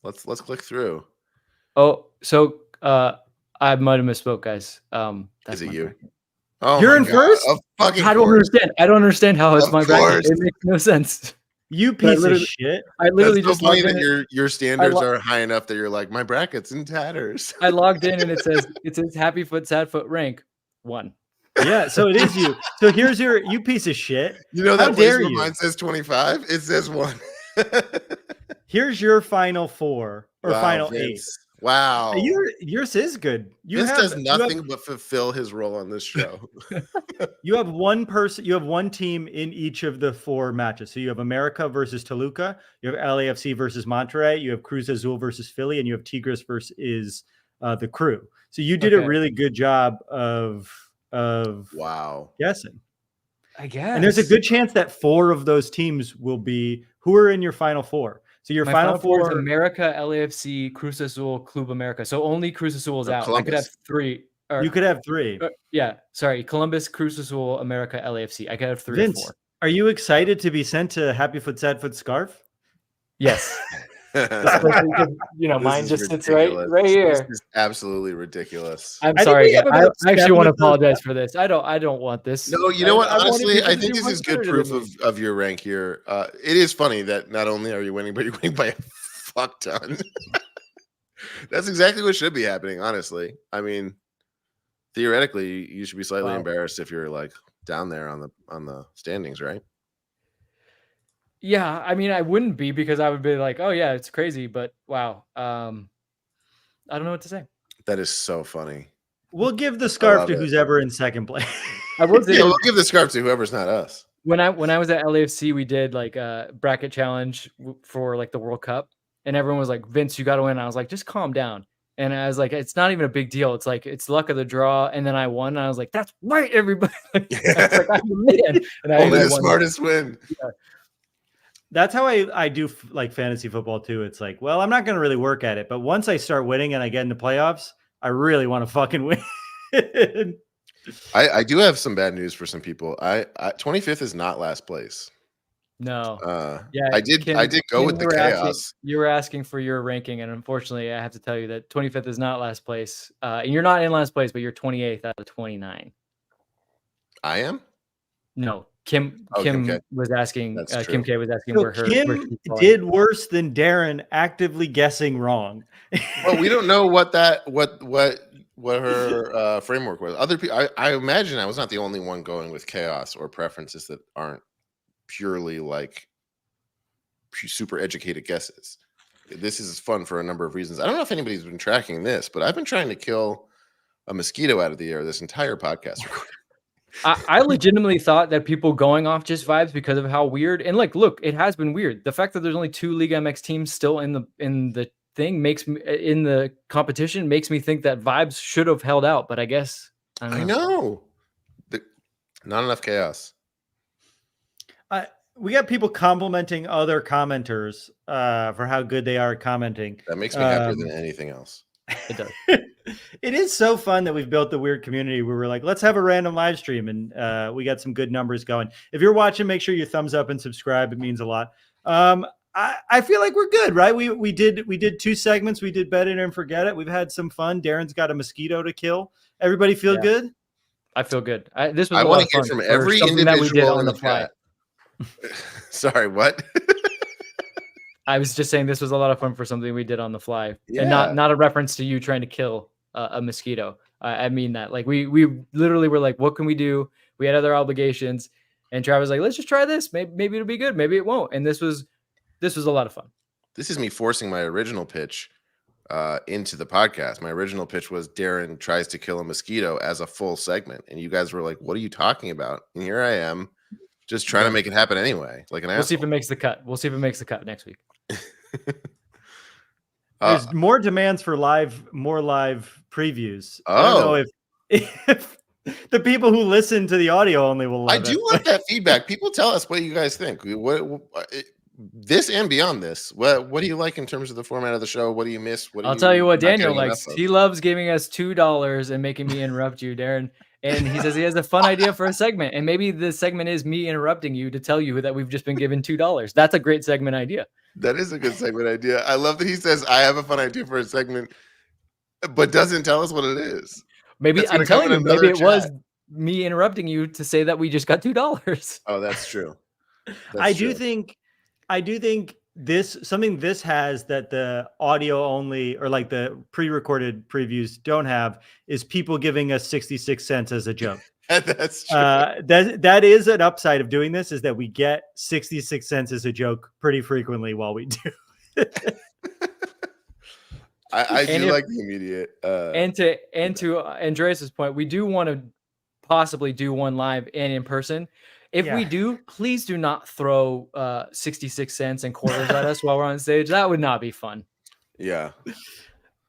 Let's click through. Oh, so I might have misspoke, guys. Is it you? Bracket. Oh, you're in first? I don't understand. I don't understand how it's my bracket. It makes no sense. You piece of shit. I literally That's just funny that your standards are high enough that you're like, my bracket's in tatters. I logged in and it says happy foot, sad foot rank 1. Yeah, so it is you. So here's you piece of shit. You know that place where mine says 25? It says 1. Here's your final 4 or final Vince. 8. Wow. Yours is good. Vince does nothing but fulfill his role on this show. You have one person, you have one team in each of the 4 matches. So you have America versus Toluca, you have LAFC versus Monterrey, you have Cruz Azul versus Philly, and you have Tigres versus the Crew. So you did a really good job of guessing. I guess. And there's a good chance that 4 of those teams will be who are in your final 4. So your final 4 is America, LAFC, Cruz Azul, Club America. So only Cruz Azul is out. Columbus. I could have 3. You could have 3. Yeah, sorry. Columbus, Cruz Azul, America, LAFC. I could have 3 Vince, or 4. Are you excited to be sent to Happy Foot Sad Foot scarf? Yes. Mine just sits right here. This is absolutely ridiculous. I'm sorry. I actually want to apologize for this. I don't want this. No, you know what? Honestly, I think this is good proof of your rank here. It is funny that not only are you winning, but you're winning by a fuck ton. That's exactly what should be happening, honestly. I mean, theoretically, you should be slightly embarrassed if you're like down there on the standings, right? Yeah, I mean, I wouldn't be because I would be like, oh yeah, it's crazy, but wow. I don't know what to say. That is so funny. We'll give the scarf to who's ever in second place. We'll give the scarf to whoever's not us. When I was at LAFC, we did like a bracket challenge for like the World Cup, and everyone was like, Vince, you got to win. I was like, just calm down. And I was like, it's not even a big deal. It's like, it's luck of the draw. And then I won. And I was like, that's right, everybody. I was like, I'm a man. And Only the won. smartest win. Yeah. That's how I do like fantasy football too. It's like, well, I'm not going to really work at it, but once I start winning and I get into playoffs, I really want to fucking win. I do have some bad news for some people. I 25th is not last place. No. Yeah, I did go with the chaos. You were asking for your ranking, and unfortunately, I have to tell you that 25th is not last place. And you're not in last place, but you're 28th out of 29. I am? No. Kim was asking. Kim K was asking where Kim did worse than Darren actively guessing wrong. Well, we don't know what her framework was. Other people, I imagine I was not the only one going with chaos or preferences that aren't purely like super educated guesses. This is fun for a number of reasons. I don't know if anybody's been tracking this, but I've been trying to kill a mosquito out of the air this entire podcast recording. I legitimately thought that people going off just vibes because of how weird, and like, look, it has been weird. The fact that there's only 2 League MX teams still in the thing makes me in the competition makes me think that vibes should have held out, but I guess I know. Not enough chaos. We got people complimenting other commenters for how good they are at commenting. That makes me happier than anything else. It does. It is so fun that we've built the weird community where we're like, let's have a random live stream, and we got some good numbers going. If you're watching, make sure you thumbs up and subscribe. It means a lot. I feel like we're good, right? We did 2 segments. We did Bet It and Forget It. We've had some fun. Darren's got a mosquito to kill. Everybody feel good? I feel good. This was I a want lot to of hear fun from every individual that we did on the fly. chat. Sorry, what? I was just saying this was a lot of fun for something we did on the fly, Yeah. and not a reference to you trying to kill a mosquito. I mean that. Like we literally were like, what can we do? We had other obligations, and Travis was like, let's just try this. Maybe it'll be good. Maybe it won't. And this was a lot of fun. This is me forcing my original pitch into the podcast. My original pitch was Darren tries to kill a mosquito as a full segment, and you guys were like, what are you talking about? And here I am, just trying to make it happen anyway, like an asshole. We'll see if it makes the cut. We'll see if it makes the cut next week. There's more demands for more live previews. Oh. I don't know if the people who listen to the audio only will love I do want that feedback. People tell us what you guys think. This and beyond this, what do you like in terms of the format of the show? What do you miss? I'll tell you what Daniel likes. He loves giving us $2 and making me interrupt you, Darren. And he says he has a fun idea for a segment. And maybe the segment is me interrupting you to tell you that we've just been given $2. That's a great segment idea. That is a good segment idea. I love that he says, I have a fun idea for a segment, but doesn't tell us what it is. Maybe I'm telling you, maybe it was me interrupting you to say that we just got $2. Oh, that's true. I do think something this has that the audio only or like the pre-recorded previews don't have is people giving us 66 cents as a joke. That's true. That is an upside of doing this, is that we get 66 cents as a joke pretty frequently while we do. I do like the immediate. And to Andreas's point, we do want to possibly do one live and in person. If we do, please do not throw 66 cents and quarters at us while we're on stage. That would not be fun. Yeah.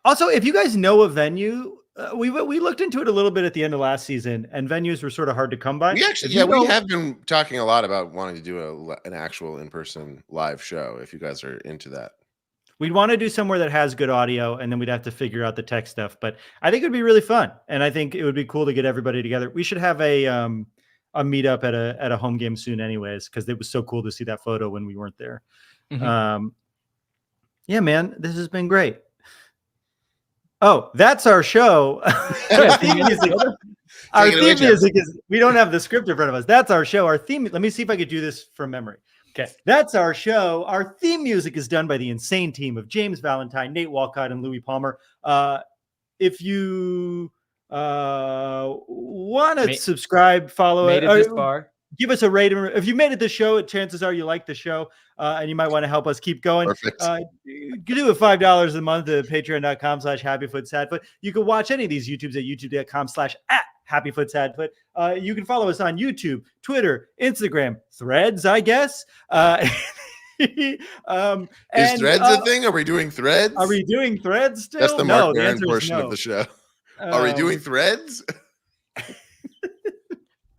Also, if you guys know a venue, we looked into it a little bit at the end of last season, and venues were sort of hard to come by. We actually, we have been talking a lot about wanting to do an actual in-person live show. If you guys are into that, we'd want to do somewhere that has good audio, and then we'd have to figure out the tech stuff. But I think it'd be really fun, and I think it would be cool to get everybody together. We should have a meetup at a home game soon, anyways, because it was so cool to see that photo when we weren't there. Mm-hmm. Yeah, man, this has been great. Oh, that's our show. Our theme music is, we don't have the script in front of us. That's our show. Our theme. Let me see if I could do this from memory. Okay. That's our show. Our theme music is done by the insane team of James Valentine, Nate Walcott, and Louis Palmer. If you want to subscribe, follow it, this far, give us a rating. If you made it this show, chances are you like the show, and you might want to help us keep going. Perfect. You can do it $5 a month at patreon.com/happyfootsadfoot. You can watch any of these YouTubes at youtube.com/happyfootsadfoot. You can follow us on YouTube, Twitter, Instagram, Threads, I guess. Is threads a thing? Are we doing threads? Are we doing threads still? That's the Mark the Darren answer is portion no. of the show. Are we doing threads?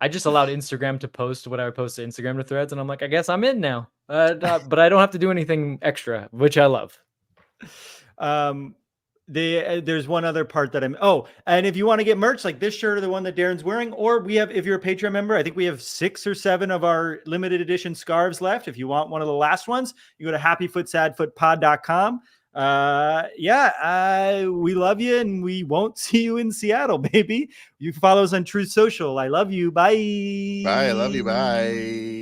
I just allowed Instagram to post what I would post to Instagram to threads, and I'm like, I guess I'm in now. But I don't have to do anything extra, which I love. There's one other part that and if you want to get merch like this shirt or the one that Darren's wearing, or we have, if you're a Patreon member, I think we have 6 or 7 of our limited edition scarves left. If you want one of the last ones, you go to happyfootsadfootpod.com. We love you, and we won't see you in Seattle, baby. You can follow us on Truth Social. I love you. Bye. Bye. I love you. Bye.